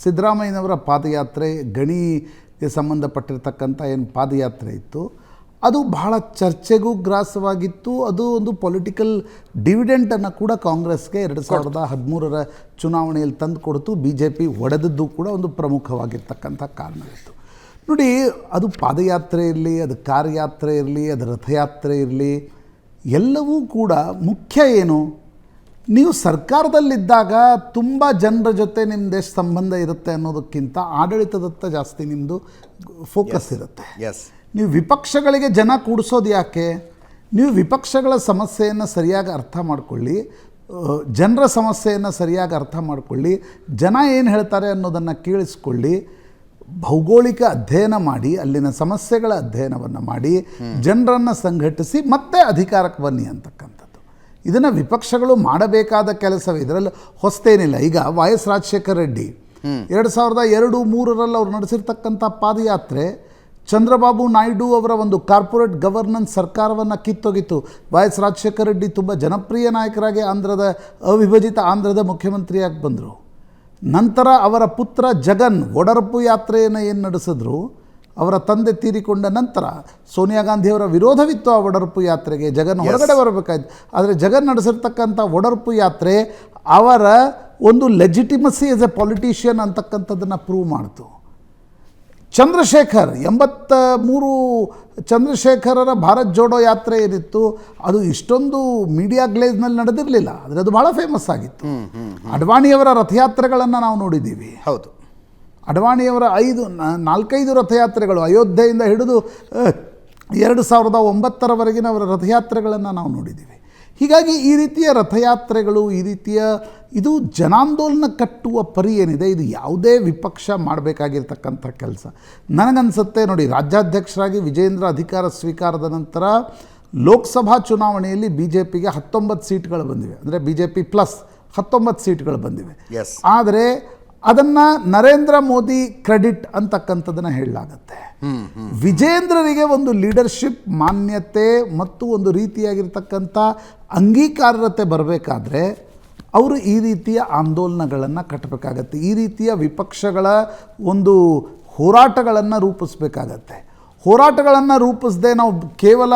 ಸಿದ್ದರಾಮಯ್ಯನವರ ಪಾದಯಾತ್ರೆ, ಗಣಿಗೆ ಸಂಬಂಧಪಟ್ಟಿರ್ತಕ್ಕಂಥ ಏನು ಪಾದಯಾತ್ರೆ ಇತ್ತು ಅದು ಬಹಳ ಚರ್ಚೆಗೂ ಗ್ರಾಸವಾಗಿತ್ತು. ಅದು ಒಂದು ಪೊಲಿಟಿಕಲ್ ಡಿವಿಡೆಂಟನ್ನು ಕೂಡ ಕಾಂಗ್ರೆಸ್ಗೆ 2013ರ ಚುನಾವಣೆಯಲ್ಲಿ ತಂದು ಕೊಡ್ತು. ಬಿ ಜೆ ಪಿ ಒಡೆದದ್ದು ಕೂಡ ಒಂದು ಪ್ರಮುಖವಾಗಿರ್ತಕ್ಕಂಥ ಕಾರಣವಿತ್ತು. ನೋಡಿ, ಅದು ಪಾದಯಾತ್ರೆ ಇರಲಿ, ಅದು ಕಾರ್ ಯಾತ್ರೆ ಇರಲಿ, ಅದು ರಥಯಾತ್ರೆ ಇರಲಿ, ಎಲ್ಲವೂ ಕೂಡ ಮುಖ್ಯ ಏನು, ನೀವು ಸರ್ಕಾರದಲ್ಲಿದ್ದಾಗ ತುಂಬ ಜನರ ಜೊತೆ ನಿಮ್ಮದು ಎಷ್ಟು ಸಂಬಂಧ ಇರುತ್ತೆ ಅನ್ನೋದಕ್ಕಿಂತ ಆಡಳಿತದತ್ತ ಜಾಸ್ತಿ ನಿಮ್ಮದು ಫೋಕಸ್ ಇರುತ್ತೆ. ನೀವು ವಿಪಕ್ಷಗಳಿಗೆ ಜನ ಕೂಡಿಸೋದು ಯಾಕೆ? ನೀವು ವಿಪಕ್ಷಗಳ ಸಮಸ್ಯೆಯನ್ನು ಸರಿಯಾಗಿ ಅರ್ಥ ಮಾಡಿಕೊಳ್ಳಿ, ಜನರ ಸಮಸ್ಯೆಯನ್ನು ಸರಿಯಾಗಿ ಅರ್ಥ ಮಾಡಿಕೊಳ್ಳಿ, ಜನ ಏನು ಹೇಳ್ತಾರೆ ಅನ್ನೋದನ್ನು ಕೇಳಿಸ್ಕೊಳ್ಳಿ, ಭೌಗೋಳಿಕ ಅಧ್ಯಯನ ಮಾಡಿ, ಅಲ್ಲಿನ ಸಮಸ್ಯೆಗಳ ಅಧ್ಯಯನವನ್ನು ಮಾಡಿ, ಜನರನ್ನು ಸಂಘಟಿಸಿ ಮತ್ತೆ ಅಧಿಕಾರಕ್ಕೆ ಬನ್ನಿ ಅಂತಕ್ಕಂಥದ್ದು. ಇದನ್ನು ವಿಪಕ್ಷಗಳು ಮಾಡಬೇಕಾದ ಕೆಲಸವೇ, ಇದರಲ್ಲಿ ಹೊಸತೇನಿಲ್ಲ. ಈಗ ವೈ.ಎಸ್. ರಾಜಶೇಖರ ರೆಡ್ಡಿ 2002-03ರಲ್ಲಿ ಅವ್ರು ನಡೆಸಿರ್ತಕ್ಕಂಥ ಪಾದಯಾತ್ರೆ ಚಂದ್ರಬಾಬು ನಾಯ್ಡು ಅವರ ಒಂದು ಕಾರ್ಪೊರೇಟ್ ಗವರ್ನೆನ್ಸ್ ಸರ್ಕಾರವನ್ನು ಕಿತ್ತೊಗಿತು. ವೈ.ಎಸ್. ರಾಜಶೇಖರ ರೆಡ್ಡಿ ತುಂಬ ಜನಪ್ರಿಯ ನಾಯಕರಾಗಿ ಅವಿಭಜಿತ ಆಂಧ್ರದ ಮುಖ್ಯಮಂತ್ರಿಯಾಗಿ ಬಂದರು. ನಂತರ ಅವರ ಪುತ್ರ ಜಗನ್ ಒಡರಪ್ಪು ಯಾತ್ರೆಯನ್ನು ಏನು ನಡೆಸಿದ್ರು, ಅವರ ತಂದೆ ತೀರಿಕೊಂಡ ನಂತರ ಸೋನಿಯಾ ಗಾಂಧಿಯವರ ವಿರೋಧವಿತ್ತು ಆ ಒಡರಪ್ಪು ಯಾತ್ರೆಗೆ. ಜಗನ್ ಹೊರಗಡೆ ಬರಬೇಕಾಯ್ತು. ಆದರೆ ಜಗನ್ ನಡೆಸಿರ್ತಕ್ಕಂಥ ಒಡರಪ್ಪು ಯಾತ್ರೆ ಅವರ ಒಂದು ಲೆಜಿಟಿಮಸಿ ಆಸ್ ಎ ಪೊಲಿಟಿಷಿಯನ್ ಅಂತಕ್ಕಂಥದ್ದನ್ನು ಪ್ರೂವ್ ಮಾಡ್ತು. ಚಂದ್ರಶೇಖರ್ 83 ಚಂದ್ರಶೇಖರರ ಭಾರತ್ ಜೋಡೋ ಯಾತ್ರೆ ಏನಿತ್ತು ಅದು ಇಷ್ಟೊಂದು ಮೀಡಿಯಾ ಗ್ಲೇಜ್ನಲ್ಲಿ ನಡೆದಿರಲಿಲ್ಲ, ಆದರೆ ಅದು ಭಾಳ ಫೇಮಸ್ ಆಗಿತ್ತು. ಅಡ್ವಾಣಿಯವರ ರಥಯಾತ್ರೆಗಳನ್ನು ನಾವು ನೋಡಿದ್ದೀವಿ. ಹೌದು, ಅಡ್ವಾಣಿಯವರ 4-5 ರಥಯಾತ್ರೆಗಳು ಅಯೋಧ್ಯೆಯಿಂದ ಹಿಡಿದು 2009ರವರೆಗಿನ ಅವರ ರಥಯಾತ್ರೆಗಳನ್ನು ನಾವು ನೋಡಿದ್ದೀವಿ. ಹೀಗಾಗಿ ಈ ರೀತಿಯ ರಥಯಾತ್ರೆಗಳು, ಈ ರೀತಿಯ ಇದು ಜನಾಂದೋಲನ ಕಟ್ಟುವ ಪರಿ ಏನಿದೆ, ಇದು ಯಾವುದೇ ವಿಪಕ್ಷ ಮಾಡಬೇಕಾಗಿರ್ತಕ್ಕಂಥ ಕೆಲಸ. ನನಗನ್ಸುತ್ತೆ ನೋಡಿ, ರಾಜ್ಯಾಧ್ಯಕ್ಷರಾಗಿ ವಿಜೇಂದ್ರ ಅಧಿಕಾರ ಸ್ವೀಕಾರದ ನಂತರ ಲೋಕಸಭಾ ಚುನಾವಣೆಯಲ್ಲಿ ಬಿ ಜೆ ಪಿಗೆ 19 ಸೀಟ್ಗಳು ಬಂದಿವೆ, ಅಂದರೆ ಬಿ ಜೆ ಪಿ ಪ್ಲಸ್ 19 ಸೀಟ್ಗಳು ಬಂದಿವೆ. ಆದರೆ ಅದನ್ನು ನರೇಂದ್ರ ಮೋದಿ ಕ್ರೆಡಿಟ್ ಅಂತಕ್ಕಂಥದ್ದನ್ನು ಹೇಳಲಾಗತ್ತೆ. ವಿಜೇಂದ್ರರಿಗೆ ಒಂದು ಲೀಡರ್ಶಿಪ್ ಮಾನ್ಯತೆ ಮತ್ತು ಒಂದು ರೀತಿಯಾಗಿರ್ತಕ್ಕಂಥ ಅಂಗೀಕಾರತೆ ಬರಬೇಕಾದ್ರೆ ಅವರು ಈ ರೀತಿಯ ಆಂದೋಲನಗಳನ್ನು ಕಟ್ಟಬೇಕಾಗತ್ತೆ, ಈ ರೀತಿಯ ವಿಪಕ್ಷಗಳ ಒಂದು ಹೋರಾಟಗಳನ್ನು ರೂಪಿಸಬೇಕಾಗತ್ತೆ. ಹೋರಾಟಗಳನ್ನು ರೂಪಿಸದೆ ನಾವು ಕೇವಲ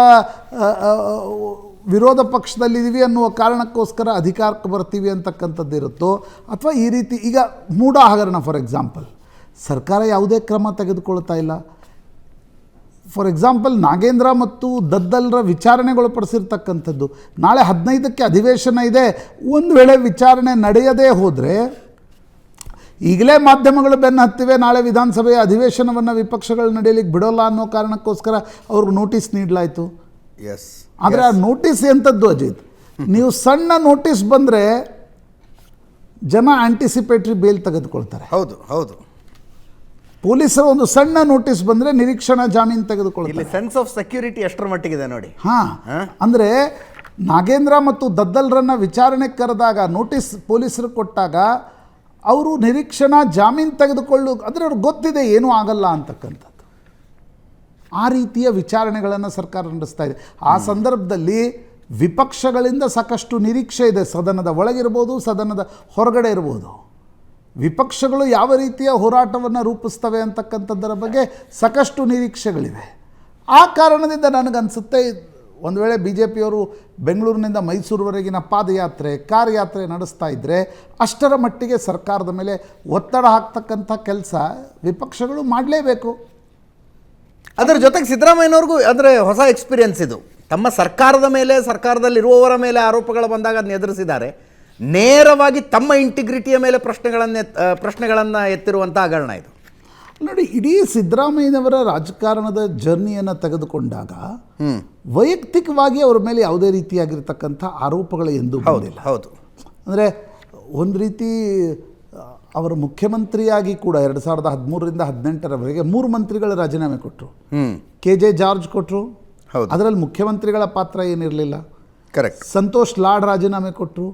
ವಿರೋಧ ಪಕ್ಷದಲ್ಲಿದ್ದೀವಿ ಅನ್ನುವ ಕಾರಣಕ್ಕೋಸ್ಕರ ಅಧಿಕಾರಕ್ಕೆ ಬರ್ತೀವಿ ಅಂತಕ್ಕಂಥದ್ದು ಇರುತ್ತೋ, ಅಥವಾ ಈ ರೀತಿ ಈಗ ಮೂಡ ಹಗರಣ ಫಾರ್ ಎಕ್ಸಾಂಪಲ್, ಸರ್ಕಾರ ಯಾವುದೇ ಕ್ರಮ ತೆಗೆದುಕೊಳ್ತಾ ಇಲ್ಲ. ಫಾರ್ ಎಕ್ಸಾಂಪಲ್ ನಾಗೇಂದ್ರ ಮತ್ತು ದದ್ದಲ್ರ ವಿಚಾರಣೆಗೊಳಪಡಿಸಿರ್ತಕ್ಕಂಥದ್ದು, ನಾಳೆ 15ಕ್ಕೆ ಅಧಿವೇಶನ ಇದೆ. ಒಂದು ವೇಳೆ ವಿಚಾರಣೆ ನಡೆಯದೇ ಹೋದರೆ, ಈಗಲೇ ಮಾಧ್ಯಮಗಳು ಬೆನ್ನು ಹತ್ತಿವೆ, ನಾಳೆ ವಿಧಾನಸಭೆಯ ಅಧಿವೇಶನವನ್ನು ವಿಪಕ್ಷಗಳು ನಡೆಯಲಿಕ್ಕೆ ಬಿಡೋಲ್ಲ ಅನ್ನೋ ಕಾರಣಕ್ಕೋಸ್ಕರ ಅವ್ರಿಗೆ ನೋಟಿಸ್ ನೀಡಲಾಯಿತು. ಎಸ್, ಆದರೆ ಆ ನೋಟಿಸ್ ಎಂಥದ್ದು ಅಜಿತ್, ನೀವು ಸಣ್ಣ ನೋಟಿಸ್ ಬಂದರೆ ಜನ ಆಂಟಿಸಿಪೇಟ್ರಿ ಬೇಲ್ ತೆಗೆದುಕೊಳ್ತಾರೆ. ಹೌದು ಹೌದು, ಪೊಲೀಸರು ಒಂದು ಸಣ್ಣ ನೋಟಿಸ್ ಬಂದರೆ ನಿರೀಕ್ಷಣಾ ಜಾಮೀನು ತೆಗೆದುಕೊಳ್ತಾರೆ. ಇಲ್ಲಿ ಸೆನ್ಸ್ ಆಫ್ ಸೆಕ್ಯೂರಿಟಿ ಎಷ್ಟರ ಮಟ್ಟಿಗಿದೆ ನೋಡಿ. ಹಾಂ, ಅಂದರೆ ನಾಗೇಂದ್ರ ಮತ್ತು ದದ್ದಲ್ರನ್ನ ವಿಚಾರಣೆಗೆ ಕರೆದಾಗ ನೋಟಿಸ್ ಪೊಲೀಸರು ಕೊಟ್ಟಾಗ ಅವರು ನಿರೀಕ್ಷಣಾ ಜಾಮೀನು ತೆಗೆದುಕೊಳ್ಳು, ಅಂದರೆ ಅವ್ರಿಗೆ ಗೊತ್ತಿದೆ ಏನೂ ಆಗಲ್ಲ ಅಂತಕ್ಕಂಥದ್ದು. ಆ ರೀತಿಯ ವಿಚಾರಣೆಗಳನ್ನು ಸರ್ಕಾರ ನಡೆಸ್ತಾ ಇದೆ. ಆ ಸಂದರ್ಭದಲ್ಲಿ ವಿಪಕ್ಷಗಳಿಂದ ಸಾಕಷ್ಟು ನಿರೀಕ್ಷೆ ಇದೆ, ಸದನದ ಒಳಗಿರ್ಬೋದು, ಸದನದ ಹೊರಗಡೆ ಇರ್ಬೋದು. ವಿಪಕ್ಷಗಳು ಯಾವ ರೀತಿಯ ಹೋರಾಟವನ್ನು ರೂಪಿಸ್ತವೆ ಅಂತಕ್ಕಂಥದ್ದರ ಬಗ್ಗೆ ಸಾಕಷ್ಟು ನಿರೀಕ್ಷೆಗಳಿವೆ. ಆ ಕಾರಣದಿಂದ ನನಗನ್ಸುತ್ತೆ, ಒಂದು ವೇಳೆ BJPಯವರು ಬೆಂಗಳೂರಿನಿಂದ ಮೈಸೂರುವರೆಗಿನ ಪಾದಯಾತ್ರೆ, ಕಾರ್ ಯಾತ್ರೆ ನಡೆಸ್ತಾ ಇದ್ದರೆ ಅಷ್ಟರ ಮಟ್ಟಿಗೆ ಸರ್ಕಾರದ ಮೇಲೆ ಒತ್ತಡ ಹಾಕ್ತಕ್ಕಂಥ ಕೆಲಸ ವಿಪಕ್ಷಗಳು ಮಾಡಲೇಬೇಕು. ಅದರ ಜೊತೆಗೆ ಸಿದ್ದರಾಮಯ್ಯನವ್ರಿಗೂ ಅಂದರೆ ಹೊಸ ಎಕ್ಸ್ಪೀರಿಯನ್ಸ್ ಇದು. ತಮ್ಮ ಸರ್ಕಾರದ ಮೇಲೆ, ಸರ್ಕಾರದಲ್ಲಿರುವವರ ಮೇಲೆ ಆರೋಪಗಳು ಬಂದಾಗ ಅದನ್ನ ಎದುರಿಸಿದ್ದಾರೆ. ನೇರವಾಗಿ ತಮ್ಮ ಇಂಟಿಗ್ರಿಟಿಯ ಮೇಲೆ ಪ್ರಶ್ನೆಗಳನ್ನು ಎತ್ತಿರುವಂಥ ಹಗರಣ ಇದು. ನೋಡಿ, ಇಡೀ ಸಿದ್ದರಾಮಯ್ಯನವರ ರಾಜಕಾರಣದ ಜರ್ನಿಯನ್ನು ತೆಗೆದುಕೊಂಡಾಗ ವೈಯಕ್ತಿಕವಾಗಿ ಅವರ ಮೇಲೆ ಯಾವುದೇ ರೀತಿಯಾಗಿರ್ತಕ್ಕಂಥ ಆರೋಪಗಳು ಎಂದೂ ಬಂದಿಲ್ಲ. ಹೌದು, ಅಂದರೆ ಒಂದು ರೀತಿ ಅವರ ಮುಖ್ಯಮಂತ್ರಿಯಾಗಿ ಕೂಡ 2013ರಿಂದ 2018ರವರೆಗೆ 3 ಮಂತ್ರಿಗಳ ರಾಜೀನಾಮೆ ಕೊಟ್ಟರು. KJ ಜಾರ್ಜ್ ಕೊಟ್ಟರು, ಅದರಲ್ಲಿ ಮುಖ್ಯಮಂತ್ರಿಗಳ ಪಾತ್ರ ಏನಿರಲಿಲ್ಲ. ಕರೆಕ್ಟ್. ಸಂತೋಷ್ ಲಾಡ್ ರಾಜೀನಾಮೆ ಕೊಟ್ಟರು.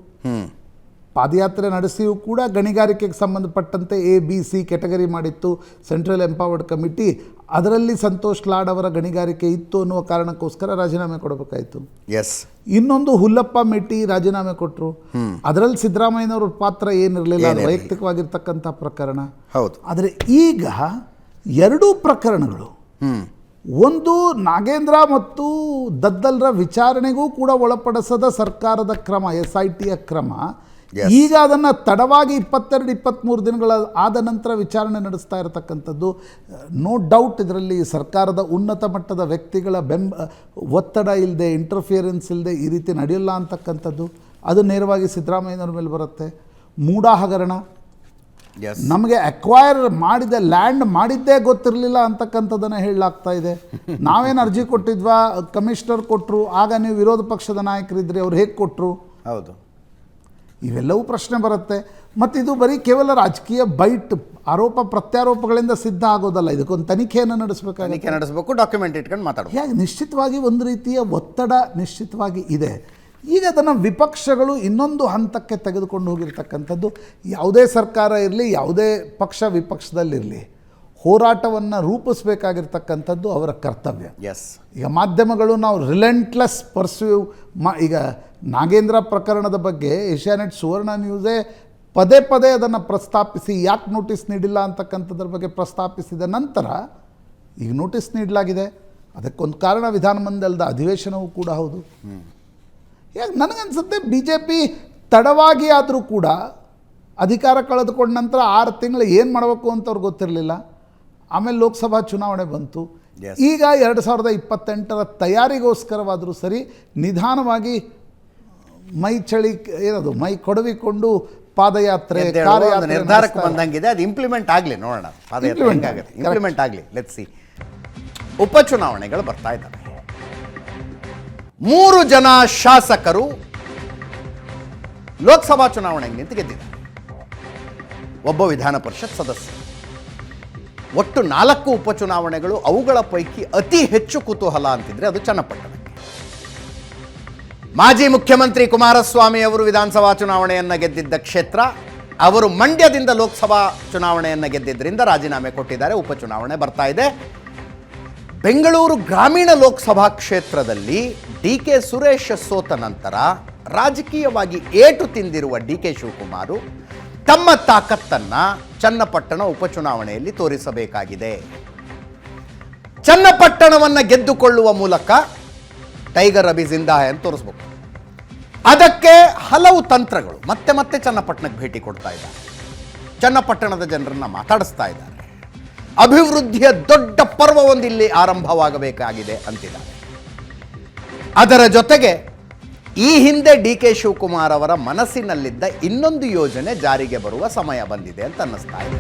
ಪಾದಯಾತ್ರೆ ನಡೆಸಿಯೂ ಕೂಡ ಗಣಿಗಾರಿಕೆಗೆ ಸಂಬಂಧಪಟ್ಟಂತೆ ABC ಕೆಟಗರಿ ಮಾಡಿತ್ತು ಸೆಂಟ್ರಲ್ ಎಂಪವರ್ಡ್ ಕಮಿಟಿ. ಅದರಲ್ಲಿ ಸಂತೋಷ್ ಲಾಡ್ ಅವರ ಗಣಿಗಾರಿಕೆ ಇತ್ತು ಅನ್ನುವ ಕಾರಣಕ್ಕೋಸ್ಕರ ರಾಜೀನಾಮೆ ಕೊಡಬೇಕಾಯಿತು. ಎಸ್. ಇನ್ನೊಂದು ಹುಲ್ಲಪ್ಪ ಮೆಟ್ಟಿ ರಾಜೀನಾಮೆ ಕೊಟ್ಟರು. ಅದರಲ್ಲಿ ಸಿದ್ದರಾಮಯ್ಯನವ್ರ ಪಾತ್ರ ಏನಿರಲಿಲ್ಲ, ವೈಯಕ್ತಿಕವಾಗಿರ್ತಕ್ಕಂಥ ಪ್ರಕರಣ. ಹೌದು. ಆದರೆ ಈಗ 2 ಪ್ರಕರಣಗಳು, ಒಂದು ನಾಗೇಂದ್ರ ಮತ್ತು ದದ್ದಲ್ರ ವಿಚಾರಣೆಗೂ ಕೂಡ ಒಳಪಡಿಸದ ಸರ್ಕಾರದ ಕ್ರಮ, SITಯ ಕ್ರಮ. ಈಗ ಅದನ್ನು ತಡವಾಗಿ 22-23 ದಿನಗಳ ಆದ ನಂತರ ವಿಚಾರಣೆ ನಡೆಸ್ತಾ ಇರತಕ್ಕಂಥದ್ದು. ನೋ ಡೌಟ್ ಇದರಲ್ಲಿ ಸರ್ಕಾರದ ಉನ್ನತ ಮಟ್ಟದ ವ್ಯಕ್ತಿಗಳ ಒತ್ತಡ ಇಲ್ಲದೆ, ಇಂಟರ್ಫಿಯರೆನ್ಸ್ ಇಲ್ಲದೆ ಈ ರೀತಿ ನಡೆಯಲ್ಲ ಅಂತಕ್ಕಂಥದ್ದು. ಅದು ನೇರವಾಗಿ ಸಿದ್ದರಾಮಯ್ಯನವ್ರ ಮೇಲೆ ಬರುತ್ತೆ. ಮೂಡ ಹಗರಣ, ನಮಗೆ ಅಕ್ವೈರ್ ಮಾಡಿದ ಲ್ಯಾಂಡ್ ಮಾಡಿದ್ದೇ ಗೊತ್ತಿರಲಿಲ್ಲ ಅಂತಕ್ಕಂಥದ್ದನ್ನು ಹೇಳಲಾಗ್ತಾ ಇದೆ. ನಾವೇನು ಅರ್ಜಿ ಕೊಟ್ಟಿದ್ವಾ, ಕಮಿಷನರ್ ಕೊಟ್ಟರು, ಆಗ ನೀವು ವಿರೋಧ ಪಕ್ಷದ ನಾಯಕರಿದ್ರಿ, ಅವ್ರು ಹೇಗೆ ಕೊಟ್ಟರು? ಹೌದು, ಇವೆಲ್ಲವೂ ಪ್ರಶ್ನೆ ಬರುತ್ತೆ. ಮತ್ತು ಇದು ಬರೀ ಕೇವಲ ರಾಜಕೀಯ ಬೈಟ್, ಆರೋಪ ಪ್ರತ್ಯಾರೋಪಗಳಿಂದ ಸಿದ್ಧ ಆಗೋದಲ್ಲ, ಇದಕ್ಕೊಂದು ತನಿಖೆಯನ್ನು ನಡೆಸಬೇಕು, ಡಾಕ್ಯುಮೆಂಟ್ ಇಟ್ಕೊಂಡು ಮಾತಾಡಬೇಕು. ಹೇಗೆ ನಿಶ್ಚಿತವಾಗಿ ಒಂದು ರೀತಿಯ ಒತ್ತಡ ನಿಶ್ಚಿತವಾಗಿ ಇದೆ. ಈಗ ಅದನ್ನು ವಿಪಕ್ಷಗಳು ಇನ್ನೊಂದು ಹಂತಕ್ಕೆ ತೆಗೆದುಕೊಂಡು ಹೋಗಿರ್ತಕ್ಕಂಥದ್ದು. ಯಾವುದೇ ಸರ್ಕಾರ ಇರಲಿ, ಯಾವುದೇ ಪಕ್ಷ ವಿಪಕ್ಷದಲ್ಲಿರಲಿ, ಹೋರಾಟವನ್ನು ರೂಪಿಸಬೇಕಾಗಿರ್ತಕ್ಕಂಥದ್ದು ಅವರ ಕರ್ತವ್ಯ. ಎಸ್. ಈಗ ಮಾಧ್ಯಮಗಳು ನಾವು ರಿಲೆಂಟ್ಲೆಸ್ ಪರ್ಸ್ಯೂವ್ ಈಗ ನಾಗೇಂದ್ರ ಪ್ರಕರಣದ ಬಗ್ಗೆ ಏಷ್ಯಾನೆಟ್ ಸುವರ್ಣ ನ್ಯೂಸೇ ಪದೇ ಪದೇ ಅದನ್ನು ಪ್ರಸ್ತಾಪಿಸಿ ಯಾಕೆ ನೋಟಿಸ್ ನೀಡಿಲ್ಲ ಅಂತಕ್ಕಂಥದ್ರ ಬಗ್ಗೆ ಪ್ರಸ್ತಾಪಿಸಿದ ನಂತರ ಈಗ ನೋಟಿಸ್ ನೀಡಲಾಗಿದೆ. ಅದಕ್ಕೊಂದು ಕಾರಣ ವಿಧಾನಮಂಡಲದ ಅಧಿವೇಶನವೂ ಕೂಡ ಹೌದು. ಯಾಕೆ ನನಗನ್ಸುತ್ತೆ BJP ತಡವಾಗಿ ಆದರೂ ಕೂಡ ಅಧಿಕಾರ ಕಳೆದುಕೊಂಡ ನಂತರ 6 ತಿಂಗಳು ಏನು ಮಾಡಬೇಕು ಅಂತ ಅವ್ರಿಗೆ ಗೊತ್ತಿರಲಿಲ್ಲ. ಆಮೇಲೆ ಲೋಕಸಭಾ ಚುನಾವಣೆ ಬಂತು. ಈಗ 2028ರ ತಯಾರಿಗೋಸ್ಕರವಾದರೂ ಸರಿ ನಿಧಾನವಾಗಿ ಮೈ ಚಳಿ ಏನದು ಮೈ ಕೊಡವಿಕೊಂಡು ಪಾದಯಾತ್ರೆ ನಿರ್ಧಾರಕ್ಕೆ ಬಂದಂಗಿದೆ. ಅದು ಇಂಪ್ಲಿಮೆಂಟ್ ಆಗಲಿ, ನೋಡೋಣ ಇಂಪ್ಲಿಮೆಂಟ್ ಆಗಲಿ. Let's see. ಉಪಚುನಾವಣೆಗಳು ಬರ್ತಾ ಇದ್ದಾವೆ. 3 ಜನ ಶಾಸಕರು ಲೋಕಸಭಾ ಚುನಾವಣೆಗೆ ನಿಂತು ಗೆದ್ದಿದ್ದಾರೆ. ಒಬ್ಬ ವಿಧಾನ ಪರಿಷತ್ ಸದಸ್ಯ. ಒಟ್ಟು 4 ಉಪಚುನಾವಣೆಗಳು. ಅವುಗಳ ಪೈಕಿ ಅತಿ ಹೆಚ್ಚು ಕುತೂಹಲ ಅಂತಿದ್ರೆ ಅದು ಚನ್ನಪಟ್ಟಣಕ್ಕೆ. ಮಾಜಿ ಮುಖ್ಯಮಂತ್ರಿ ಕುಮಾರಸ್ವಾಮಿ ಅವರು ವಿಧಾನಸಭಾ ಚುನಾವಣೆಯನ್ನು ಗೆದ್ದಿದ್ದ ಕ್ಷೇತ್ರ. ಅವರು ಮಂಡ್ಯದಿಂದ ಲೋಕಸಭಾ ಚುನಾವಣೆಯನ್ನು ಗೆದ್ದಿದ್ದರಿಂದ ರಾಜೀನಾಮೆ ಕೊಟ್ಟಿದ್ದಾರೆ. ಉಪಚುನಾವಣೆ ಬರ್ತಾ ಇದೆ. ಬೆಂಗಳೂರು ಗ್ರಾಮೀಣ ಲೋಕಸಭಾ ಕ್ಷೇತ್ರದಲ್ಲಿ DK ಸುರೇಶ್ ಸೋತ ನಂತರ ರಾಜಕೀಯವಾಗಿ ಏಟು ತಿಂದಿರುವ ಡಿ ಕೆ ಶಿವಕುಮಾರ್ ತಮ್ಮ ತಾಕತ್ತನ್ನು ಚನ್ನಪಟ್ಟಣ ಉಪಚುನಾವಣೆಯಲ್ಲಿ ತೋರಿಸಬೇಕಾಗಿದೆ. ಚನ್ನಪಟ್ಟಣವನ್ನು ಗೆದ್ದುಕೊಳ್ಳುವ ಮೂಲಕ ಟೈಗರ್ ಅಭಿ ಜಿಂದಾ ಹೈ ಅಂತ ತೋರಿಸ್ಬೇಕು. ಅದಕ್ಕೆ ಹಲವು ತಂತ್ರಗಳು. ಮತ್ತೆ ಮತ್ತೆ ಚನ್ನಪಟ್ಟಣಕ್ಕೆ ಭೇಟಿ ಕೊಡ್ತಾ ಇದ್ದಾರೆ, ಚನ್ನಪಟ್ಟಣದ ಜನರನ್ನು ಮಾತಾಡಿಸ್ತಾ ಇದ್ದಾರೆ. ಅಭಿವೃದ್ಧಿಯ ದೊಡ್ಡ ಪರ್ವವೊಂದು ಇಲ್ಲಿ ಆರಂಭವಾಗಬೇಕಾಗಿದೆ ಅಂತಿದ್ದಾರೆ. ಅದರ ಜೊತೆಗೆ ಈ ಹಿಂದೆ ಡಿ ಕೆ ಶಿವಕುಮಾರ್ ಅವರ ಮನಸ್ಸಿನಲ್ಲಿದ್ದ ಇನ್ನೊಂದು ಯೋಜನೆ ಜಾರಿಗೆ ಬರುವ ಸಮಯ ಬಂದಿದೆ ಅಂತ ಅನ್ನಿಸ್ತಾ ಇದೆ.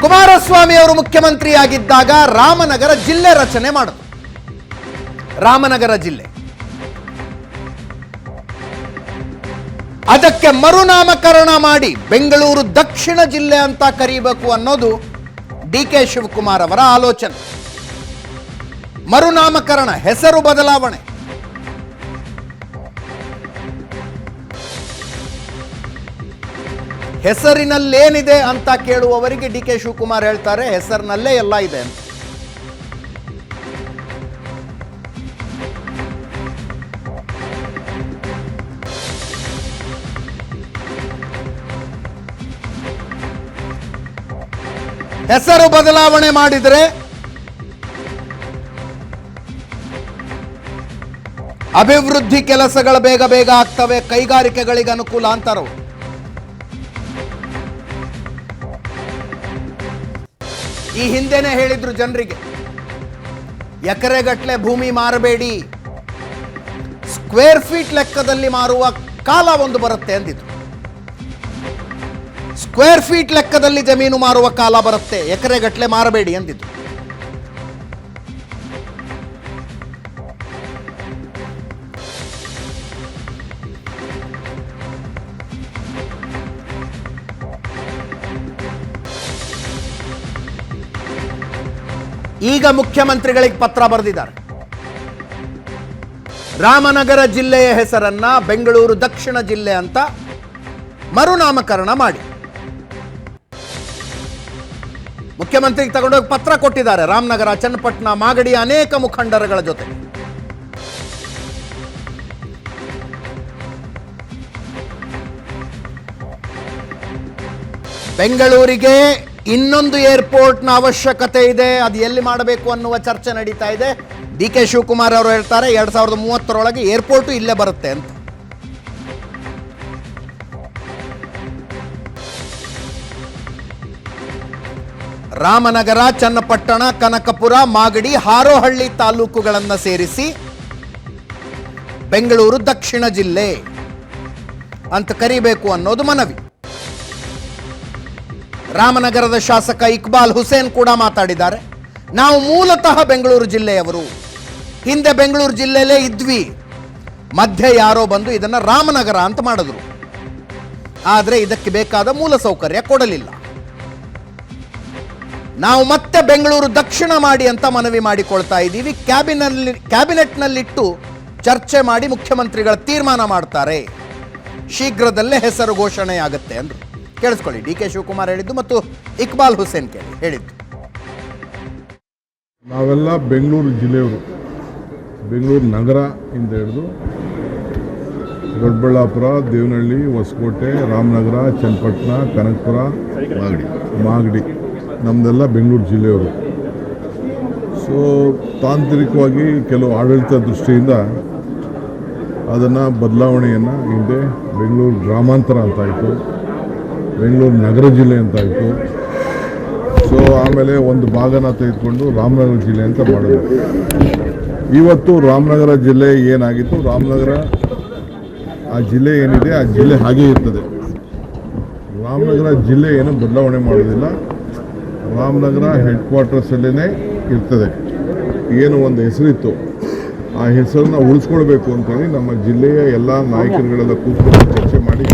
ಕುಮಾರಸ್ವಾಮಿ ಅವರು ಮುಖ್ಯಮಂತ್ರಿಯಾಗಿದ್ದಾಗ ರಾಮನಗರ ಜಿಲ್ಲೆ ರಚನೆ ಮಾಡಿದ್ರು. ರಾಮನಗರ ಜಿಲ್ಲೆ, ಅದಕ್ಕೆ ಮರುನಾಮಕರಣ ಮಾಡಿ ಬೆಂಗಳೂರು ದಕ್ಷಿಣ ಜಿಲ್ಲೆ ಅಂತ ಕರೀಬೇಕು ಅನ್ನೋದು ಡಿ ಕೆ ಶಿವಕುಮಾರ್ ಅವರ ಆಲೋಚನೆ. ಮರುನಾಮಕರಣ, ಹೆಸರು ಬದಲಾವಣೆ. ಹೆಸರಿನಲ್ಲೇನಿದೆ ಅಂತ ಕೇಳುವವರಿಗೆ ಡಿ ಕೆ ಶಿವಕುಮಾರ್ ಹೇಳ್ತಾರೆ, ಹೆಸರಿನಲ್ಲೇ ಎಲ್ಲ ಇದೆ ಅಂತ. ಹೆಸರು ಬದಲಾವಣೆ ಮಾಡಿದರೆ ಅಭಿವೃದ್ಧಿ ಕೆಲಸಗಳು ಬೇಗ ಬೇಗ ಆಗ್ತವೆ, ಕೈಗಾರಿಕೆಗಳಿಗೆ ಅನುಕೂಲ ಅಂತಾರೋ. ಈ ಹಿಂದೆನೆ ಹೇಳಿದ್ರು ಜನರಿಗೆ, ಎಕರೆಗಟ್ಟಲೆ ಭೂಮಿ ಮಾರಬೇಡಿ, ಸ್ಕ್ವೇರ್ ಫೀಟ್ ಲೆಕ್ಕದಲ್ಲಿ ಮಾರುವ ಕಾಲ ಒಂದು ಬರುತ್ತೆ ಅಂದಿದ್ರು. ಸ್ಕ್ವೇರ್ ಫೀಟ್ ಲೆಕ್ಕದಲ್ಲಿ ಜಮೀನು ಮಾರುವ ಕಾಲ ಬರುತ್ತೆ, ಎಕರೆಗಟ್ಟಲೆ ಮಾರಬೇಡಿ ಅಂದಿದ್ರು. ಈಗ ಮುಖ್ಯಮಂತ್ರಿಗಳಿಗೆ ಪತ್ರ ಬರೆದಿದ್ದಾರೆ. ರಾಮನಗರ ಜಿಲ್ಲೆಯ ಹೆಸರನ್ನ ಬೆಂಗಳೂರು ದಕ್ಷಿಣ ಜಿಲ್ಲೆ ಅಂತ ಮರುನಾಮಕರಣ ಮಾಡಿ ಮುಖ್ಯಮಂತ್ರಿಗೆ ತಗೊಂಡೋಗಿ ಪತ್ರ ಕೊಟ್ಟಿದ್ದಾರೆ. ರಾಮನಗರ, ಚನ್ನಪಟ್ಟಣ, ಮಾಗಡಿ ಅನೇಕ ಮುಖಂಡರುಗಳ ಜೊತೆ. ಬೆಂಗಳೂರಿಗೆ ಇನ್ನೊಂದು ಏರ್ಪೋರ್ಟ್ನ ಅವಶ್ಯಕತೆ ಇದೆ, ಅದು ಎಲ್ಲಿ ಮಾಡಬೇಕು ಅನ್ನುವ ಚರ್ಚೆ ನಡೀತಾ ಇದೆ. ಡಿ ಕೆ ಶಿವಕುಮಾರ್ ಅವರು ಹೇಳ್ತಾರೆ 2030 ಏರ್ಪೋರ್ಟು ಇಲ್ಲೇ ಬರುತ್ತೆ ಅಂತ. ರಾಮನಗರ, ಚನ್ನಪಟ್ಟಣ, ಕನಕಪುರ, ಮಾಗಡಿ, ಹಾರೋಹಳ್ಳಿ ತಾಲೂಕುಗಳನ್ನು ಸೇರಿಸಿ ಬೆಂಗಳೂರು ದಕ್ಷಿಣ ಜಿಲ್ಲೆ ಅಂತ ಕರಿಬೇಕು ಅನ್ನೋದು ಮನವಿ. ರಾಮನಗರದ ಶಾಸಕ ಇಕ್ಬಾಲ್ ಹುಸೇನ್ ಕೂಡ ಮಾತಾಡಿದ್ದಾರೆ. ನಾವು ಮೂಲತಃ ಬೆಂಗಳೂರು ಜಿಲ್ಲೆಯವರು, ಹಿಂದೆ ಬೆಂಗಳೂರು ಜಿಲ್ಲೆಯಲ್ಲೇ ಇದ್ವಿ, ಮಧ್ಯೆ ಯಾರೋ ಬಂದು ಇದನ್ನು ರಾಮನಗರ ಅಂತ ಮಾಡಿದ್ರು. ಆದರೆ ಇದಕ್ಕೆ ಬೇಕಾದ ಮೂಲ ಸೌಕರ್ಯ ಕೊಡಲಿಲ್ಲ. ನಾವು ಮತ್ತೆ ಬೆಂಗಳೂರು ದಕ್ಷಿಣ ಮಾಡಿ ಅಂತ ಮನವಿ ಮಾಡಿಕೊಳ್ತಾ ಇದ್ದೀವಿ. ಕ್ಯಾಬಿನೆಟ್ನಲ್ಲಿಟ್ಟು ಚರ್ಚೆ ಮಾಡಿ ಮುಖ್ಯಮಂತ್ರಿಗಳ ತೀರ್ಮಾನ ಮಾಡ್ತಾರೆ, ಶೀಘ್ರದಲ್ಲೇ ಹೆಸರು ಘೋಷಣೆ ಆಗುತ್ತೆ ಅಂದ್ರು. ಕೇಳಿಸ್ಕೊಳ್ಳಿ, ಡಿ ಕೆ ಶಿವಕುಮಾರ್ ಹೇಳಿದ್ದು ಮತ್ತು ಇಕ್ಬಾಲ್ ಹುಸೇನ್ ಹೇಳಿದ್ದು. ನಾವೆಲ್ಲ ಬೆಂಗಳೂರು ಜಿಲ್ಲೆಯವರು, ಬೆಂಗಳೂರು ನಗರ ಇಂದ ಹಿಡಿದು ದೊಡ್ಡಬಳ್ಳಾಪುರ, ದೇವನಹಳ್ಳಿ, ಹೊಸಕೋಟೆ, ರಾಮನಗರ, ಚನ್ನಪಟ್ಟಣ, ಕನಕಪುರ, ಮಾಗಡಿ ನಮ್ಮದೆಲ್ಲ ಬೆಂಗಳೂರು ಜಿಲ್ಲೆಯವರು. ಸೊ ತಾಂತ್ರಿಕವಾಗಿ ಕೆಲವು ಆಡಳಿತ ದೃಷ್ಟಿಯಿಂದ ಅದನ್ನು ಬದಲಾವಣೆಯನ್ನು ಹಿಂದೆ ಬೆಂಗಳೂರು ಗ್ರಾಮಾಂತರ ಅಂತಾಯಿತು, ಬೆಂಗಳೂರು ನಗರ ಜಿಲ್ಲೆ ಅಂತಾಯಿತು. ಸೊ ಆಮೇಲೆ ಒಂದು ಭಾಗನ ತೆಗೆದುಕೊಂಡು ರಾಮನಗರ ಜಿಲ್ಲೆ ಅಂತ ಮಾಡಿದ್ರು. ಇವತ್ತು ರಾಮನಗರ ಜಿಲ್ಲೆ ಏನಾಗಿತ್ತು, ರಾಮನಗರ ಆ ಜಿಲ್ಲೆ ಏನಿದೆ ಆ ಜಿಲ್ಲೆ ಹಾಗೇ ಇರ್ತದೆ. ರಾಮನಗರ ಜಿಲ್ಲೆ ಏನು ಬದಲಾವಣೆ ಮಾಡೋದಿಲ್ಲ. ರಾಮನಗರ ಹೆಡ್ ಕ್ವಾರ್ಟರ್ಸಲ್ಲೇ ಇರ್ತದೆ. ಏನು ಒಂದು ಹೆಸರಿತ್ತು, ಆ ಹೆಸರನ್ನ ಉಳಿಸ್ಕೊಳ್ಬೇಕು ಅಂತೇಳಿ ನಮ್ಮ ಜಿಲ್ಲೆಯ ಎಲ್ಲ ನಾಯಕರುಗಳೆಲ್ಲ ಕೂತ್ಕೊಂಡು ಚರ್ಚೆ ಮಾಡಿ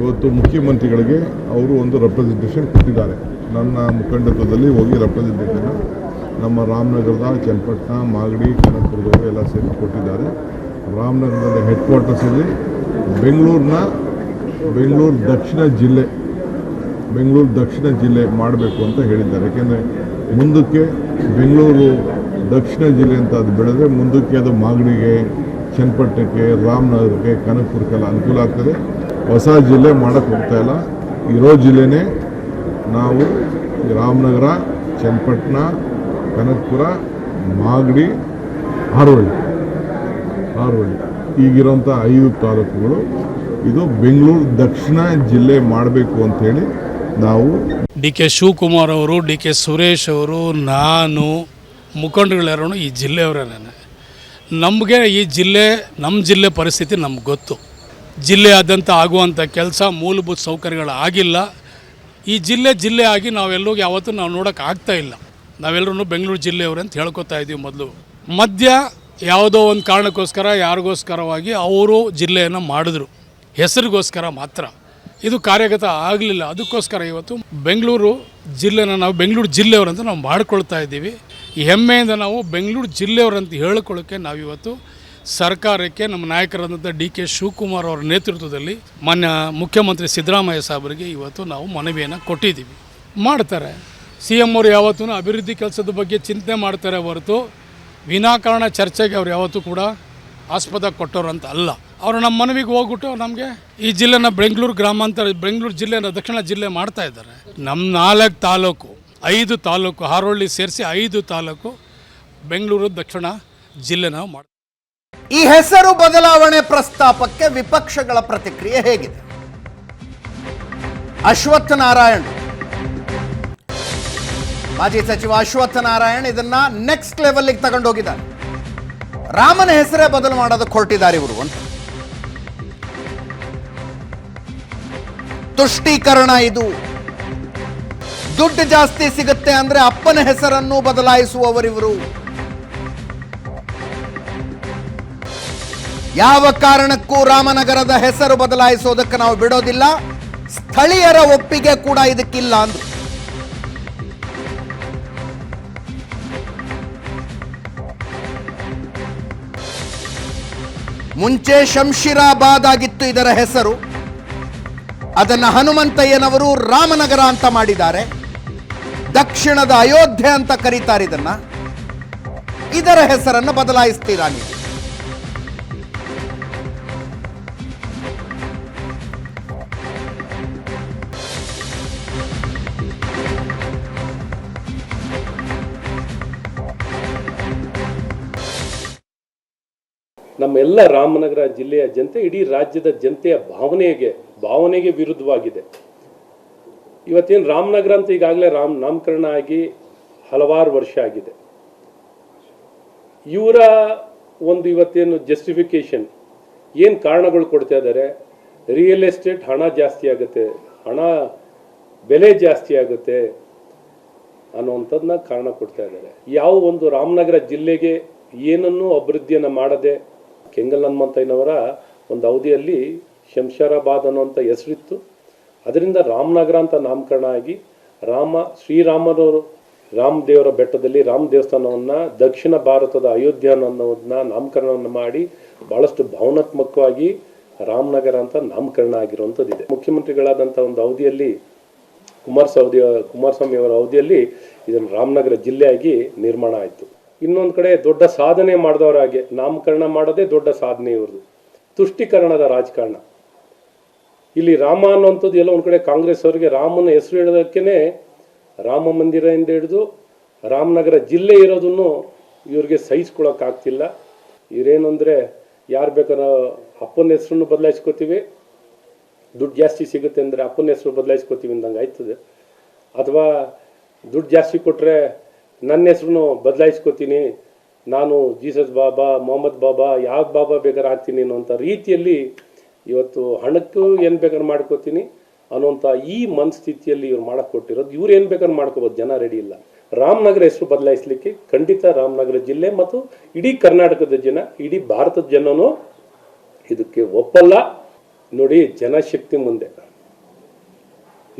ಇವತ್ತು ಮುಖ್ಯಮಂತ್ರಿಗಳಿಗೆ ಅವರು ಒಂದು ರೆಪ್ರೆಸೆಂಟೇಷನ್ ಕೊಟ್ಟಿದ್ದಾರೆ. ನನ್ನ ಮುಖಂಡತ್ವದಲ್ಲಿ ಹೋಗಿ ರೆಪ್ರೆಸೆಂಟೇಷನ್ ನಮ್ಮ ರಾಮನಗರದ, ಚನ್ನಪಟ್ಟಣ, ಮಾಗಡಿ, ಕನಕಪುರದವರು ಎಲ್ಲ ಸೇರಿ ಕೊಟ್ಟಿದ್ದಾರೆ. ರಾಮನಗರದ ಹೆಡ್ ಕ್ವಾರ್ಟರ್ಸಲ್ಲಿ ಬೆಂಗಳೂರು ದಕ್ಷಿಣ ಜಿಲ್ಲೆ ಮಾಡಬೇಕು ಅಂತ ಹೇಳಿದ್ದಾರೆ. ಯಾಕೆಂದರೆ ಮುಂದಕ್ಕೆ ಬೆಂಗಳೂರು ದಕ್ಷಿಣ ಜಿಲ್ಲೆ ಅಂತ ಅದು ಬೆಳೆದ್ರೆ ಮುಂದಕ್ಕೆ ಅದು ಮಾಗಡಿಗೆ, ಚನ್ನಪಟ್ಟಣಕ್ಕೆ, ರಾಮನಗರಕ್ಕೆ, ಕನಕಪುರಕ್ಕೆಲ್ಲ ಅನುಕೂಲ ಆಗ್ತದೆ. ಹೊಸ ಜಿಲ್ಲೆ ಮಾಡೋಕ್ಕೆ ಹೋಗ್ತಾ ಇಲ್ಲ. ಇರೋ ಜಿಲ್ಲೆನೇ ನಾವು ರಾಮನಗರ, ಚನ್ನಪಟ್ಟಣ, ಕನಕಪುರ, ಮಾಗಡಿ, ಹಾರೋಹಳ್ಳಿ ಈಗಿರೋಂಥ 5 ತಾಲೂಕುಗಳು ಇದು ಬೆಂಗಳೂರು ದಕ್ಷಿಣ ಜಿಲ್ಲೆ ಮಾಡಬೇಕು ಅಂಥೇಳಿ ನಾವು DK ಶಿವಕುಮಾರ್ ಅವರು, DK ಸುರೇಶ್ ಅವರು, ನಾನು ಮುಖಂಡಗಳೆಲ್ಲರೂ ಈ ಜಿಲ್ಲೆಯವರೇನೆ. ನಮಗೆ ಈ ಜಿಲ್ಲೆ, ನಮ್ಮ ಜಿಲ್ಲೆ ಪರಿಸ್ಥಿತಿ ನಮ್ಗೆ ಗೊತ್ತು. ಜಿಲ್ಲೆಯಾದ್ಯಂತ ಆಗುವಂಥ ಕೆಲಸ ಮೂಲಭೂತ ಸೌಕರ್ಯಗಳು ಆಗಿಲ್ಲ. ಈ ಜಿಲ್ಲೆ ಆಗಿ ನಾವೆಲ್ಲೂ ಯಾವತ್ತೂ ನಾವು ನೋಡೋಕೆ ಆಗ್ತಾಯಿಲ್ಲ. ನಾವೆಲ್ಲರೂ ಬೆಂಗಳೂರು ಜಿಲ್ಲೆಯವರು ಅಂತ ಹೇಳ್ಕೊತಾ ಇದ್ದೀವಿ. ಮೊದಲು ಮಧ್ಯ ಯಾವುದೋ ಒಂದು ಕಾರಣಕ್ಕೋಸ್ಕರ ಯಾರಿಗೋಸ್ಕರವಾಗಿ ಅವರು ಜಿಲ್ಲೆಯನ್ನು ಮಾಡಿದ್ರು, ಹೆಸರಿಗೋಸ್ಕರ ಮಾತ್ರ. ಇದು ಕಾರ್ಯಗತ ಆಗಲಿಲ್ಲ. ಅದಕ್ಕೋಸ್ಕರ ಇವತ್ತು ಬೆಂಗಳೂರು ಜಿಲ್ಲೆನ ನಾವು ಬೆಂಗಳೂರು ಜಿಲ್ಲೆಯವರಂತ ನಾವು ಮಾಡ್ಕೊಳ್ತಾ ಇದ್ದೀವಿ. ಈ ಹೆಮ್ಮೆಯಿಂದ ನಾವು ಬೆಂಗಳೂರು ಜಿಲ್ಲೆಯವರಂತ ಹೇಳ್ಕೊಳ್ಳೋಕ್ಕೆ ನಾವಿವತ್ತು ಸರ್ಕಾರಕ್ಕೆ, ನಮ್ಮ ನಾಯಕರಾದಂಥ DK ಶಿವಕುಮಾರ್ ಅವರ ನೇತೃತ್ವದಲ್ಲಿ ಮಾನ್ಯ ಮುಖ್ಯಮಂತ್ರಿ ಸಿದ್ದರಾಮಯ್ಯ ಸಾಹೇಬರಿಗೆ ಇವತ್ತು ನಾವು ಮನವಿಯನ್ನು ಕೊಟ್ಟಿದ್ದೀವಿ. ಮಾಡ್ತಾರೆ. CM ಅವರು ಯಾವತ್ತೂ ಅಭಿವೃದ್ಧಿ ಕೆಲಸದ ಬಗ್ಗೆ ಚಿಂತನೆ ಮಾಡ್ತಾರೆ ಹೊರತು ವಿನಾಕಾರಣ ಚರ್ಚೆಗೆ ಅವ್ರು ಯಾವತ್ತೂ ಕೂಡ ಆಸ್ಪದ ಕೊಟ್ಟವರು ಅಂತ ಅಲ್ಲ. ಅವರು ನಮ್ಮ ಮನವಿಗೆ ಹೋಗ್ಬಿಟ್ಟು ನಮಗೆ ಈ ಜಿಲ್ಲೆನ ಬೆಂಗಳೂರು ಗ್ರಾಮಾಂತರ, ಬೆಂಗಳೂರು ಜಿಲ್ಲೆನ ದಕ್ಷಿಣ ಜಿಲ್ಲೆ ಮಾಡ್ತಾ ಇದ್ದಾರೆ. ನಮ್ಮ 4 ತಾಲೂಕು, 5 ತಾಲೂಕು, ಹಾರೋಹಳ್ಳಿ ಸೇರಿಸಿ 5 ತಾಲೂಕು ಬೆಂಗಳೂರು ದಕ್ಷಿಣ ಜಿಲ್ಲೆ ನಾವು ಮಾಡ್ತೀವಿ. ಈ ಹೆಸರು ಬದಲಾವಣೆ ಪ್ರಸ್ತಾಪಕ್ಕೆ ವಿಪಕ್ಷಗಳ ಪ್ರತಿಕ್ರಿಯೆ ಹೇಗಿದೆ? ಅಶ್ವತ್ಥ ನಾರಾಯಣ್, ಮಾಜಿ ಸಚಿವ ಅಶ್ವತ್ಥ ನಾರಾಯಣ್ ಇದನ್ನ ನೆಕ್ಸ್ಟ್ ಲೆವೆಲ್ಗೆ ತಗೊಂಡೋಗಿದ್ದಾರೆ. ರಾಮನ ಹೆಸರೇ ಬದಲು ಮಾಡೋದಕ್ಕೆ ಹೊರಟಿದ್ದಾರೆ ಇವರು ಅಂತ. ತುಷ್ಟೀಕರಣ ಇದು. ದುಡ್ಡು ಜಾಸ್ತಿ ಸಿಗುತ್ತೆ ಅಂದ್ರೆ ಅಪ್ಪನ ಹೆಸರನ್ನು ಬದಲಾಯಿಸುವವರಿವರು. ಯಾವ ಕಾರಣಕ್ಕೂ ರಾಮನಗರದ ಹೆಸರು ಬದಲಾಯಿಸೋದಕ್ಕೆ ನಾವು ಬಿಡೋದಿಲ್ಲ. ಸ್ಥಳೀಯರ ಒಪ್ಪಿಗೆ ಕೂಡ ಇದಕ್ಕಿಲ್ಲ ಅಂದ್ರು. ಮುಂಚೆ ಶಂಷೀರಾಬಾದ್ ಆಗಿತ್ತು ಇದರ ಹೆಸರು. ಅದನ್ನ ಹನುಮಂತಯ್ಯನವರು ರಾಮನಗರ ಅಂತ ಮಾಡಿದ್ದಾರೆ. ದಕ್ಷಿಣದ ಅಯೋಧ್ಯೆ ಅಂತ ಕರೀತಾರೆ ಇದನ್ನ. ಇದರ ಹೆಸರನ್ನು ಬದಲಾಯಿಸ್ತೀರಾ ನೀವು? ನಮ್ಮೆಲ್ಲ ರಾಮನಗರ ಜಿಲ್ಲೆಯ ಜನತೆ, ಇಡೀ ರಾಜ್ಯದ ಜನತೆಯ ಭಾವನೆಗೆ ವಿರುದ್ಧವಾಗಿದೆ. ಇವತ್ತೇನು ರಾಮನಗರ ಅಂತ ಈಗಾಗಲೇ ನಾಮಕರಣ ಆಗಿ ಹಲವಾರು ವರ್ಷ ಆಗಿದೆ. ಇವರ ಒಂದು ಇವತ್ತೇನು ಜಸ್ಟಿಫಿಕೇಶನ್, ಏನು ಕಾರಣಗಳು ಕೊಡ್ತಾ ಇದ್ದಾರೆ, ರಿಯಲ್ ಎಸ್ಟೇಟ್ ಹಣ ಜಾಸ್ತಿ ಆಗುತ್ತೆ, ಹಣ ಬೆಲೆ ಜಾಸ್ತಿ ಆಗುತ್ತೆ ಅನ್ನುವಂಥದ್ದನ್ನ ಕಾರಣ ಕೊಡ್ತಾ ಇದ್ದಾರೆ. ಯಾವ ಒಂದು ರಾಮನಗರ ಜಿಲ್ಲೆಗೆ ಏನನ್ನೂ ಅಭಿವೃದ್ಧಿಯನ್ನು ಮಾಡದೆ, ಕೆಂಗಲ್ ಹನುಮಂತಯ್ಯನವರ ಒಂದು ಅವಧಿಯಲ್ಲಿ ಶಂಷಾರಾಬಾದ್ ಅನ್ನುವಂಥ ಹೆಸರಿತ್ತು. ಅದರಿಂದ ರಾಮನಗರ ಅಂತ ನಾಮಕರಣ ಆಗಿ ಶ್ರೀರಾಮನವರು ರಾಮದೇವರ ಬೆಟ್ಟದಲ್ಲಿ ರಾಮ ದೇವಸ್ಥಾನವನ್ನು ದಕ್ಷಿಣ ಭಾರತದ ಅಯೋಧ್ಯ ಅನ್ನೋದನ್ನ ನಾಮಕರಣವನ್ನು ಮಾಡಿ ಬಹಳಷ್ಟು ಭಾವನಾತ್ಮಕವಾಗಿ ರಾಮನಗರ ಅಂತ ನಾಮಕರಣ ಆಗಿರುವಂಥದ್ದಿದೆ. ಮುಖ್ಯಮಂತ್ರಿಗಳಾದಂಥ ಒಂದು ಅವಧಿಯಲ್ಲಿ ಕುಮಾರಸ್ವಾಮಿ ಅವರ ಅವಧಿಯಲ್ಲಿ ಇದನ್ನು ರಾಮನಗರ ಜಿಲ್ಲೆಯಾಗಿ ನಿರ್ಮಾಣ ಆಯಿತು. ಇನ್ನೊಂದು ಕಡೆ ದೊಡ್ಡ ಸಾಧನೆ ಮಾಡಿದವರಾಗೆ ನಾಮಕರಣ ಮಾಡೋದೇ ದೊಡ್ಡ ಸಾಧನೆ ಇವ್ರದ್ದು. ತುಷ್ಟೀಕರಣದ ರಾಜಕಾರಣ. ಇಲ್ಲಿ ರಾಮ ಅನ್ನುವಂಥದ್ದು ಎಲ್ಲ ಒಂದು ಕಡೆ ಕಾಂಗ್ರೆಸ್ ಅವರಿಗೆ ರಾಮನ ಹೆಸರು ಹೇಳೋದಕ್ಕೇ ರಾಮ ಮಂದಿರದಿಂದ ಹಿಡಿದು ರಾಮನಗರ ಜಿಲ್ಲೆ ಇರೋದನ್ನು ಇವ್ರಿಗೆ ಸಹಿಸ್ಕೊಳಕ್ಕಾಗ್ತಿಲ್ಲ. ಇವರೇನು ಅಂದರೆ ಯಾರು ಬೇಕಾದ್ರೂ ಅಪ್ಪನ ಹೆಸರನ್ನು ಬದಲಾಯಿಸ್ಕೋತೀವಿ, ದುಡ್ಡು ಜಾಸ್ತಿ ಸಿಗುತ್ತೆ ಅಂದರೆ ಅಪ್ಪನ ಹೆಸರು ಬದಲಾಯಿಸ್ಕೋತೀವಿ ಅಂದಂಗೆ ಆಯ್ತದೆ. ಅಥವಾ ದುಡ್ಡು ಜಾಸ್ತಿ ಕೊಟ್ಟರೆ ನನ್ನ ಹೆಸರು ಬದಲಾಯಿಸ್ಕೋತೀನಿ, ನಾನು ಜೀಸಸ್ ಬಾಬಾ, ಮೊಹಮ್ಮದ್ ಬಾಬಾ, ಯಾವ ಬಾಬಾ ಬೇಕಾದ್ರೆ ಆಗ್ತೀನಿ ಅನ್ನೋಂಥ ರೀತಿಯಲ್ಲಿ ಇವತ್ತು ಹಣಕ್ಕೂ ಏನು ಬೇಕಾದ್ರೆ ಮಾಡ್ಕೋತೀನಿ ಅನ್ನೋಂಥ ಈ ಮನಸ್ಥಿತಿಯಲ್ಲಿ ಇವ್ರು ಮಾಡಕ್ಕೆ ಕೊಟ್ಟಿರೋದು. ಇವ್ರು ಏನು ಬೇಕಾದ್ರೆ ಮಾಡ್ಕೋಬೋದು, ಜನ ರೆಡಿ ಇಲ್ಲ. ರಾಮನಗರ ಹೆಸರು ಬದಲಾಯಿಸಲಿಕ್ಕೆ ಖಂಡಿತ ರಾಮನಗರ ಜಿಲ್ಲೆ ಮತ್ತು ಇಡೀ ಕರ್ನಾಟಕದ ಜನ, ಇಡೀ ಭಾರತದ ಜನನೂ ಇದಕ್ಕೆ ಒಪ್ಪಲ್ಲ. ನೋಡಿ, ಜನಶಕ್ತಿ ಮುಂದೆ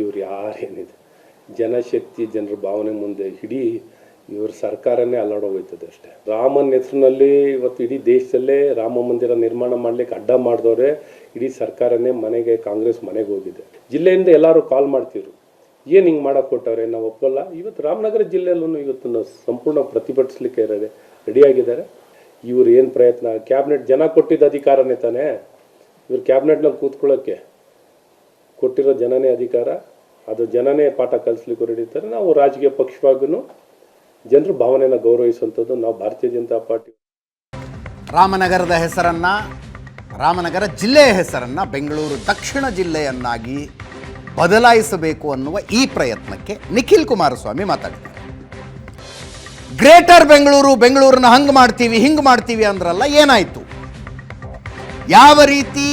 ಇವ್ರು ಯಾರೇನಿದೆ, ಜನಶಕ್ತಿ, ಜನರ ಭಾವನೆ ಮುಂದೆ ಇಡೀ ಇವ್ರ ಸರ್ಕಾರನೇ ಅಲ್ಲಾಡೋಗೋಯ್ತದೆ ಅಷ್ಟೇ. ರಾಮನ ಹೆಸರಿನಲ್ಲಿ ಇವತ್ತು ಇಡೀ ದೇಶದಲ್ಲೇ ರಾಮ ಮಂದಿರ ನಿರ್ಮಾಣ ಮಾಡ್ಲಿಕ್ಕೆ ಅಡ್ಡ ಮಾಡಿದವ್ರೆ ಇಡೀ ಸರ್ಕಾರನೇ ಕಾಂಗ್ರೆಸ್ ಮನೆಗೆ ಹೋಗಿದೆ. ಜಿಲ್ಲೆಯಿಂದ ಎಲ್ಲರೂ ಕಾಲ್ ಮಾಡ್ತಿದ್ರು, ಏನು ಹಿಂಗೆ ಮಾಡಕ್ಕೆ ಕೊಟ್ಟವ್ರೆ, ನಾವು ಒಪ್ಪಲ್ಲ. ಇವತ್ತು ರಾಮನಗರ ಜಿಲ್ಲೆಯಲ್ಲೂ ಇವತ್ತು ಸಂಪೂರ್ಣ ಪ್ರತಿಭಟಿಸ್ಲಿಕ್ಕೆ ರೆಡಿಯಾಗಿದ್ದಾರೆ. ಇವ್ರು ಏನು ಪ್ರಯತ್ನ, ಕ್ಯಾಬಿನೆಟ್ ಜನ ಕೊಟ್ಟಿದ್ದ ಅಧಿಕಾರನೇ ತಾನೇ, ಇವ್ರು ಕ್ಯಾಬಿನೆಟ್ನಲ್ಲಿ ಕೂತ್ಕೊಳ್ಳೋಕ್ಕೆ ಕೊಟ್ಟಿರೋ ಜನನೇ ಅಧಿಕಾರ, ಅದು ಜನನೇ ಪಾಠ ಕಲಿಸ್ಲಿಕ್ಕೆ ಹೊರಡಿತಾರೆ. ನಾವು ರಾಜಕೀಯ ಪಕ್ಷವಾಗೂ ಜನರ ಭಾವನೆಯನ್ನು ಗೌರವಿಸುವಂಥದ್ದು ನಾವು ಭಾರತೀಯ ಜನತಾ ಪಾರ್ಟಿ. ರಾಮನಗರದ ಹೆಸರನ್ನು, ರಾಮನಗರ ಜಿಲ್ಲೆಯ ಹೆಸರನ್ನು ಬೆಂಗಳೂರು ದಕ್ಷಿಣ ಜಿಲ್ಲೆಯನ್ನಾಗಿ ಬದಲಾಯಿಸಬೇಕು ಅನ್ನುವ ಈ ಪ್ರಯತ್ನಕ್ಕೆ ನಿಖಿಲ್ ಕುಮಾರಸ್ವಾಮಿ ಮಾತಾಡಿದ್ದಾರೆ. ಗ್ರೇಟರ್ ಬೆಂಗಳೂರು, ಬೆಂಗಳೂರನ್ನ ಹಂಗೆ ಮಾಡ್ತೀವಿ ಹಿಂಗೆ ಮಾಡ್ತೀವಿ ಅಂದ್ರಲ್ಲ, ಏನಾಯಿತು? ಯಾವ ರೀತಿ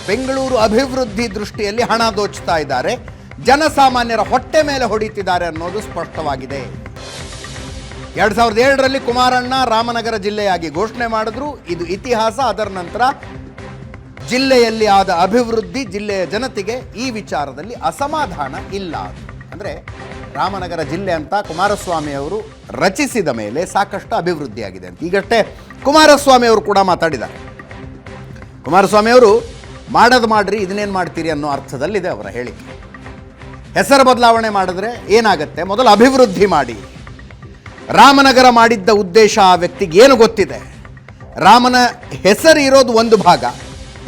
ಬೆಂಗಳೂರು ಅಭಿವೃದ್ಧಿ ದೃಷ್ಟಿಯಲ್ಲಿ ಹಣ ದೋಚ್ತಾ ಇದ್ದಾರೆ, ಜನಸಾಮಾನ್ಯರ ಹೊಟ್ಟೆ ಮೇಲೆ ಹೊಡಿತಿದ್ದಾರೆ ಅನ್ನೋದು ಸ್ಪಷ್ಟವಾಗಿದೆ. 2007ರಲ್ಲಿ ಕುಮಾರಣ್ಣ ರಾಮನಗರ ಜಿಲ್ಲೆಯಾಗಿ ಘೋಷಣೆ ಮಾಡಿದ್ರು. ಇದು ಇತಿಹಾಸ. ಅದರ ನಂತರ ಜಿಲ್ಲೆಯಲ್ಲಿ ಆದ ಅಭಿವೃದ್ಧಿ, ಜಿಲ್ಲೆಯ ಜನತೆಗೆ ಈ ವಿಚಾರದಲ್ಲಿ ಅಸಮಾಧಾನ ಇಲ್ಲ. ಅಂದರೆ ರಾಮನಗರ ಜಿಲ್ಲೆ ಅಂತ ಕುಮಾರಸ್ವಾಮಿ ಅವರು ರಚಿಸಿದ ಮೇಲೆ ಸಾಕಷ್ಟು ಅಭಿವೃದ್ಧಿಯಾಗಿದೆ ಅಂತ. ಈಗಷ್ಟೇ ಕುಮಾರಸ್ವಾಮಿ ಅವರು ಕೂಡ ಮಾತಾಡಿದ್ದಾರೆ. ಕುಮಾರಸ್ವಾಮಿ ಅವರು ಮಾಡೋದು ಮಾಡ್ರಿ, ಇದನ್ನೇನು ಮಾಡ್ತೀರಿ ಅನ್ನೋ ಅರ್ಥದಲ್ಲಿದೆ ಅವರ ಹೇಳಿಕೆ. ಹೆಸರು ಬದಲಾವಣೆ ಮಾಡಿದ್ರೆ ಏನಾಗುತ್ತೆ? ಮೊದಲು ಅಭಿವೃದ್ಧಿ ಮಾಡಿ. ರಾಮನಗರ ಮಾಡಿದ್ದ ಉದ್ದೇಶ ಆ ವ್ಯಕ್ತಿಗೆ ಏನು ಗೊತ್ತಿದೆ? ರಾಮನ ಹೆಸರು ಇರೋದು ಒಂದು ಭಾಗ,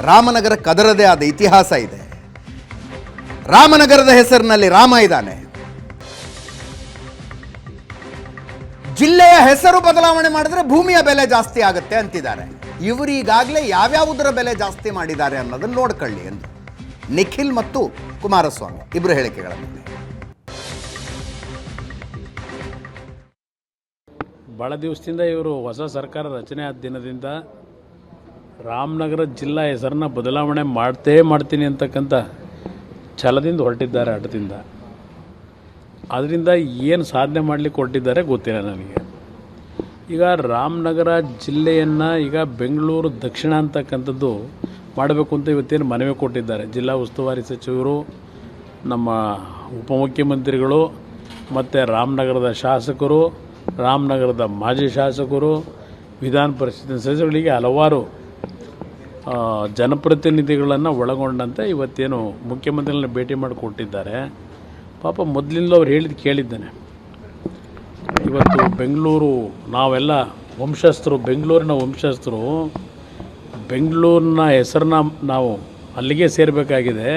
ರಾಮನಗರಕ್ಕೆ ಅದರದೇ ಆದ ಇತಿಹಾಸ ಇದೆ. ರಾಮನಗರದ ಹೆಸರಿನಲ್ಲಿ ರಾಮ ಇದ್ದಾನೆ. ಜಿಲ್ಲೆಯ ಹೆಸರು ಬದಲಾವಣೆ ಮಾಡಿದ್ರೆ ಭೂಮಿಯ ಬೆಲೆ ಜಾಸ್ತಿ ಆಗುತ್ತೆ ಅಂತಿದ್ದಾರೆ. ಇವರು ಈಗಾಗಲೇ ಯಾವ್ಯಾವುದರ ಬೆಲೆ ಜಾಸ್ತಿ ಮಾಡಿದ್ದಾರೆ ಅನ್ನೋದನ್ನು ನೋಡ್ಕೊಳ್ಳಿ ಎಂದು ನಿಖಿಲ್ ಮತ್ತು ಕುಮಾರಸ್ವಾಮಿ ಇಬ್ಬರು ಹೇಳಿಕೆಗಳನ್ನು. ಭಾಳ ದಿವಸದಿಂದ ಇವರು ಹೊಸ ಸರ್ಕಾರ ರಚನೆ ಆದ ದಿನದಿಂದ ರಾಮನಗರ ಜಿಲ್ಲಾ ಹೆಸರನ್ನ ಬದಲಾವಣೆ ಮಾಡ್ತೀನಿ ಅಂತಕ್ಕಂಥ ಛಲದಿಂದ ಹೊರಟಿದ್ದಾರೆ, ಹಠದಿಂದ. ಅದರಿಂದ ಏನು ಸಾಧನೆ ಮಾಡಲಿಕ್ಕೆ ಹೊರಟಿದ್ದಾರೆ ಗೊತ್ತಿಲ್ಲ ನನಗೆ. ಈಗ ರಾಮನಗರ ಜಿಲ್ಲೆಯನ್ನು ಈಗ ಬೆಂಗಳೂರು ದಕ್ಷಿಣ ಅಂತಕ್ಕಂಥದ್ದು ಮಾಡಬೇಕು ಅಂತ ಇವತ್ತೇನು ಮನವಿ ಕೊಟ್ಟಿದ್ದಾರೆ ಜಿಲ್ಲಾ ಉಸ್ತುವಾರಿ ಸಚಿವರು, ನಮ್ಮ ಉಪಮುಖ್ಯಮಂತ್ರಿಗಳು ಮತ್ತು ರಾಮನಗರದ ಶಾಸಕರು, ರಾಮನಗರದ ಮಾಜಿ ಶಾಸಕರು, ವಿಧಾನ ಪರಿಷತ್ ಸದಸ್ಯರುಗಳಿಗೆ ಹಲವಾರು ಜನಪ್ರತಿನಿಧಿಗಳನ್ನು ಒಳಗೊಂಡಂತೆ ಇವತ್ತೇನು ಮುಖ್ಯಮಂತ್ರಿಗಳನ್ನ ಭೇಟಿ ಮಾಡಿ ಕೊಟ್ಟಿದ್ದಾರೆ. ಪಾಪ ಮೊದಲಿಂದಲೂ ಅವ್ರು ಹೇಳಿದ್ದು ಕೇಳಿದ್ದೇನೆ. ಇವತ್ತು ಬೆಂಗಳೂರು ನಾವೆಲ್ಲ ವಂಶಸ್ಥರು, ಬೆಂಗಳೂರಿನ ವಂಶಸ್ಥರು, ಬೆಂಗಳೂರಿನ ಹೆಸರನ್ನ ನಾವು ಅಲ್ಲಿಗೆ ಸೇರಬೇಕಾಗಿದೆ.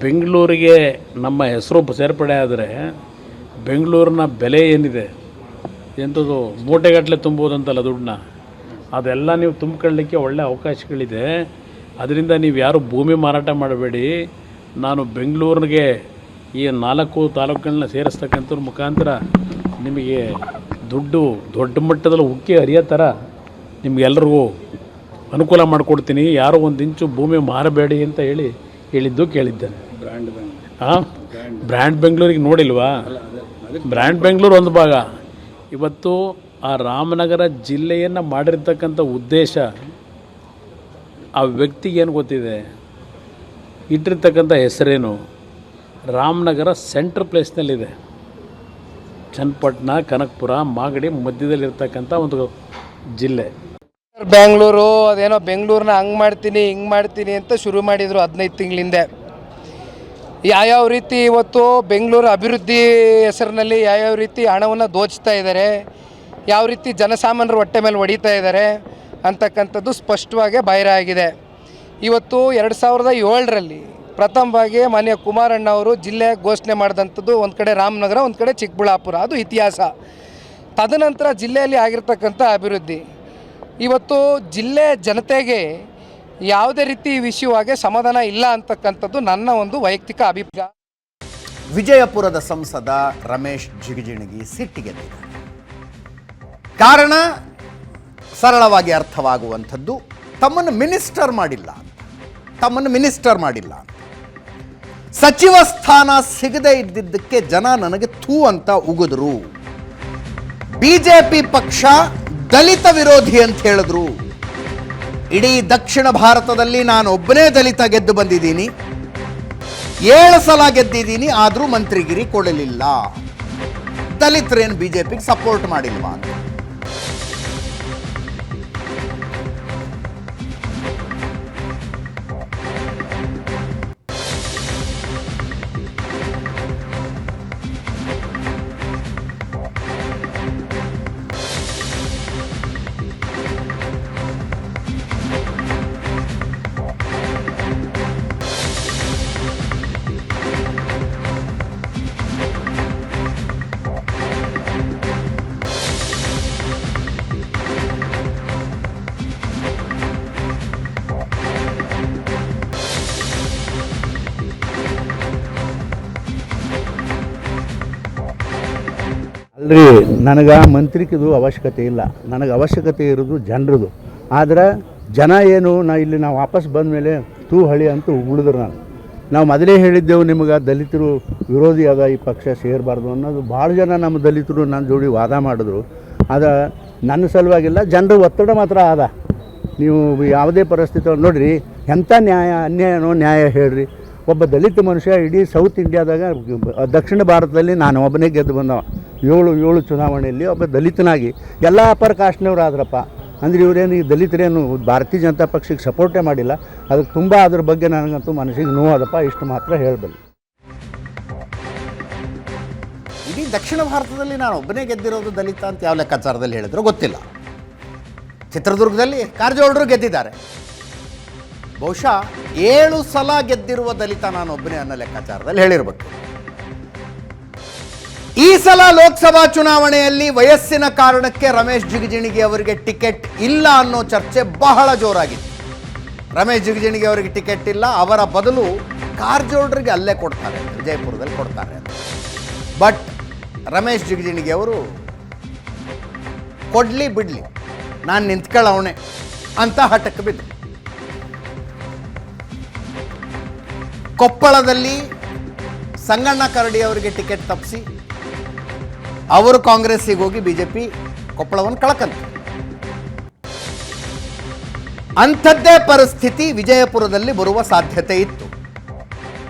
ಬೆಂಗಳೂರಿಗೆ ನಮ್ಮ ಹೆಸರು ಸೇರ್ಪಡೆ ಆದರೆ ಬೆಂಗಳೂರಿನ ಬೆಲೆ ಏನಿದೆ, ಎಂಥದ್ದು ಮೂಟೆಗಟ್ಟಲೆ ತುಂಬೋದಂತಲ್ಲ ದುಡ್ಡನ್ನ, ಅದೆಲ್ಲ ನೀವು ತುಂಬಿಕೊಳ್ಳಲಿಕ್ಕೆ ಒಳ್ಳೆ ಅವಕಾಶಗಳಿದೆ. ಅದರಿಂದ ನೀವು ಯಾರು ಭೂಮಿ ಮಾರಾಟ ಮಾಡಬೇಡಿ. ನಾನು ಬೆಂಗಳೂರಿಗೆ ಈ 4 ತಾಲೂಕುಗಳನ್ನ ಸೇರಿಸ್ತಕ್ಕಂಥವ್ರ ಮುಖಾಂತರ ನಿಮಗೆ ದುಡ್ಡು ದೊಡ್ಡ ಮಟ್ಟದಲ್ಲಿ ಉಕ್ಕಿ ಹರಿಯೋ ಥರ ನಿಮಗೆಲ್ಲರಿಗೂ ಅನುಕೂಲ ಮಾಡಿಕೊಡ್ತೀನಿ, ಯಾರೋ ಒಂದು ಇಂಚು ಭೂಮಿ ಮಾರಬೇಡಿ ಅಂತ ಹೇಳಿದ್ದು ಕೇಳಿದ್ದೇನೆ. ಬ್ರ್ಯಾಂಡ್ ಬೆಂಗಳೂರಿಗೆ ನೋಡಿಲ್ವಾ? ಬ್ರ್ಯಾಂಡ್ ಬೆಂಗಳೂರು ಒಂದು ಭಾಗ. ಇವತ್ತು ಆ ರಾಮನಗರ ಜಿಲ್ಲೆಯನ್ನು ಮಾಡಿರ್ತಕ್ಕಂಥ ಉದ್ದೇಶ ಆ ವ್ಯಕ್ತಿಗೇನು ಗೊತ್ತಿದೆ, ಇಟ್ಟಿರ್ತಕ್ಕಂಥ ಹೆಸರೇನು? ರಾಮನಗರ ಸೆಂಟ್ರ್ ಪ್ಲೇಸ್ನಲ್ಲಿದೆ. ಚನ್ನಪಟ್ಟಣ, ಕನಕಪುರ, ಮಾಗಡಿ ಮಧ್ಯದಲ್ಲಿರ್ತಕ್ಕಂಥ ಒಂದು ಜಿಲ್ಲೆ. ಬೆಂಗಳೂರು ಅದೇನೋ ಬೆಂಗಳೂರನ್ನ ಹಂಗೆ ಮಾಡ್ತೀನಿ ಹಿಂಗೆ ಮಾಡ್ತೀನಿ ಅಂತ ಶುರು ಮಾಡಿದರು 15 ತಿಂಗಳಿಂದೆ. ಯಾವ್ಯಾವ ರೀತಿ ಇವತ್ತು ಬೆಂಗಳೂರು ಅಭಿವೃದ್ಧಿ ಹೆಸರಿನಲ್ಲಿ ಯಾವ್ಯಾವ ರೀತಿ ಹಣವನ್ನು ದೋಚ್ತಾ ಇದ್ದಾರೆ, ಯಾವ ರೀತಿ ಜನಸಾಮಾನ್ಯರ ಹೊಟ್ಟೆ ಮೇಲೆ ಹೊಡಿತಾ ಇದ್ದಾರೆ ಅಂತಕ್ಕಂಥದ್ದು ಸ್ಪಷ್ಟವಾಗಿ ಬಹಿರ ಆಗಿದೆ. ಇವತ್ತು 2007ರಲ್ಲಿ ಪ್ರಥಮವಾಗಿ ಮಾನ್ಯ ಕುಮಾರಣ್ಣ ಅವರು ಜಿಲ್ಲೆ ಘೋಷಣೆ ಮಾಡಿದಂಥದ್ದು ಒಂದು ಕಡೆ ರಾಮನಗರ, ಒಂದು ಕಡೆ ಚಿಕ್ಕಬಳ್ಳಾಪುರ, ಅದು ಇತಿಹಾಸ. ತದನಂತರ ಜಿಲ್ಲೆಯಲ್ಲಿ ಆಗಿರ್ತಕ್ಕಂಥ ಅಭಿವೃದ್ಧಿ ಇವತ್ತು ಜಿಲ್ಲೆ ಜನತೆಗೆ ಯಾವುದೇ ರೀತಿ ವಿಷಯವಾಗಿ ಸಮಾಧಾನ ಇಲ್ಲ ಅಂತಕ್ಕಂಥದ್ದು ನನ್ನ ಒಂದು ವೈಯಕ್ತಿಕ ಅಭಿಪ್ರಾಯ. ವಿಜಯಪುರದ ಸಂಸದ ರಮೇಶ್ ಜಿಗಜಿಣಗಿ ಸಿಟ್ಟಿಗೆದ್ದಿದ್ದಾರೆ. ಕಾರಣ ಸರಳವಾಗಿ ಅರ್ಥವಾಗುವಂಥದ್ದು, ತಮ್ಮನ್ನು ಮಿನಿಸ್ಟರ್ ಮಾಡಿಲ್ಲ ಅಂತ. ಸಚಿವ ಸ್ಥಾನ ಸಿಗದೇ ಇದ್ದಿದ್ದಕ್ಕೆ ಜನ ನನಗೆ ಥೂ ಅಂತ ಉಗಿದ್ರು. ಬಿಜೆಪಿ ಪಕ್ಷ ದಲಿತ ವಿರೋಧಿ ಅಂತ ಹೇಳಿದ್ರು. ಇಡೀ ದಕ್ಷಿಣ ಭಾರತದಲ್ಲಿ ನಾನು ಒಬ್ಬನೇ ದಲಿತ ಗೆದ್ದು ಬಂದಿದ್ದೀನಿ, 7 ಸಲ ಗೆದ್ದಿದ್ದೀನಿ, ಆದರೂ ಮಂತ್ರಿಗಿರಿ ಕೊಡಲಿಲ್ಲ. ದಲಿತರೇನು ಬಿಜೆಪಿಗೆ ಸಪೋರ್ಟ್ ಮಾಡಿಲ್ವಾ ಅಂತ. ಅಲ್ರಿ, ನನಗೆ ಮಂತ್ರಿಕಿದು ಅವಶ್ಯಕತೆ ಇಲ್ಲ. ನನಗೆ ಅವಶ್ಯಕತೆ ಇರೋದು ಜನರದು. ಆದರೆ ಜನ ಏನು ನಾವು ವಾಪಸ್ ಬಂದ ಮೇಲೆ ತೂ ಹಳಿ ಅಂತ ಉಳಿದ್ರು. ನಾವು ಮೊದಲೇ ಹೇಳಿದ್ದೆವು ನಿಮಗೆ ದಲಿತರು ವಿರೋಧಿ ಅದ, ಈ ಪಕ್ಷ ಸೇರಬಾರ್ದು ಅನ್ನೋದು. ಭಾಳ ಜನ ನಮ್ಮ ದಲಿತರು ನನ್ನ ಜೋಡಿ ವಾದ ಮಾಡಿದ್ರು. ಅದು ನನ್ನ ಸಲುವಾಗಿಲ್ಲ, ಜನರ ಒತ್ತಡ ಮಾತ್ರ ಆದ. ನೀವು ಯಾವುದೇ ಪರಿಸ್ಥಿತಿ ನೋಡಿರಿ, ಎಂಥ ಅನ್ಯಾಯನೋ ನ್ಯಾಯ ಹೇಳ್ರಿ. ಒಬ್ಬ ದಲಿತ ಮನುಷ್ಯ ಇಡೀ ಸೌತ್ ಇಂಡಿಯಾದಾಗ, ದಕ್ಷಿಣ ಭಾರತದಲ್ಲಿ ನಾನು ಒಬ್ಬನೇ ಗೆದ್ದು ಬಂದವ. ಏಳು ಚುನಾವಣೆಯಲ್ಲಿ ಒಬ್ಬ ದಲಿತನಾಗಿ ಎಲ್ಲ ಅಪರ್ ಕಾಸ್ಟ್ನವ್ರು ಆದ್ರಪ್ಪ. ಅಂದರೆ ಇವರೇನು ಈ ದಲಿತರೇನು ಭಾರತೀಯ ಜನತಾ ಪಕ್ಷಕ್ಕೆ ಸಪೋರ್ಟೇ ಮಾಡಿಲ್ಲ. ಅದಕ್ಕೆ ತುಂಬ ಅದ್ರ ಬಗ್ಗೆ ನನಗಂತೂ ಮನಸ್ಸಿಗೆ ನೋವಾದಪ್ಪ. ಇಷ್ಟು ಮಾತ್ರ ಹೇಳಬಲ್ಲೆ. ಇಡೀ ದಕ್ಷಿಣ ಭಾರತದಲ್ಲಿ ನಾನು ಒಬ್ಬನೇ ಗೆದ್ದಿರೋದು ದಲಿತ ಅಂತ ಯಾವ ಲೆಕ್ಕಾಚಾರದಲ್ಲಿ ಹೇಳಿದ್ರು ಗೊತ್ತಿಲ್ಲ. ಚಿತ್ರದುರ್ಗದಲ್ಲಿ ಕಾರಜೋಳರು ಗೆದ್ದಿದ್ದಾರೆ. ಬಹುಶಃ 7 ಸಲ ಗೆದ್ದಿರುವ ದಲಿತ ನಾನು ಒಬ್ಬನೇ ಅನ್ನೋ ಲೆಕ್ಕಾಚಾರದಲ್ಲಿ ಹೇಳಿರ್ಬೇಕು. ಈ ಸಲ ಲೋಕಸಭಾ ಚುನಾವಣೆಯಲ್ಲಿ ವಯಸ್ಸಿನ ಕಾರಣಕ್ಕೆ ರಮೇಶ್ ಜಿಗಜಿಣಗಿ ಅವರಿಗೆ ಟಿಕೆಟ್ ಇಲ್ಲ ಅನ್ನೋ ಚರ್ಚೆ ಬಹಳ ಜೋರಾಗಿತ್ತು. ರಮೇಶ್ ಜಿಗಜಿಣಗಿ ಅವರಿಗೆ ಟಿಕೆಟ್ ಇಲ್ಲ, ಅವರ ಬದಲು ಕಾರಜೋಳರಿಗೆ ಅಲ್ಲೇ ಕೊಡ್ತಾರೆ, ವಿಜಯಪುರದಲ್ಲಿ ಕೊಡ್ತಾರೆ ಅಂತ. ಬಟ್ ರಮೇಶ್ ಜಿಗಜಿಣಗಿ ಅವರು ಕೊಡ್ಲಿ ಬಿಡ್ಲಿ ನಾನು ನಿಂತ್ಕೊಳ್ಳವಣೆ ಅಂತ ಹಠಕ್ಕೆ ಬಿದ್ದರು. ಕೊಪ್ಪಳದಲ್ಲಿ ಸಂಗಣ್ಣ ಕರಡಿ ಅವರಿಗೆ ಟಿಕೆಟ್ ತಪ್ಪಿಸಿ ಅವರು ಕಾಂಗ್ರೆಸ್ಸಿಗೆ ಹೋಗಿ ಬಿಜೆಪಿ ಕೊಪ್ಪಳವನ್ನು ಕಳಕಂತ. ಅಂಥದ್ದೇ ಪರಿಸ್ಥಿತಿ ವಿಜಯಪುರದಲ್ಲಿ ಬರುವ ಸಾಧ್ಯತೆ ಇತ್ತು.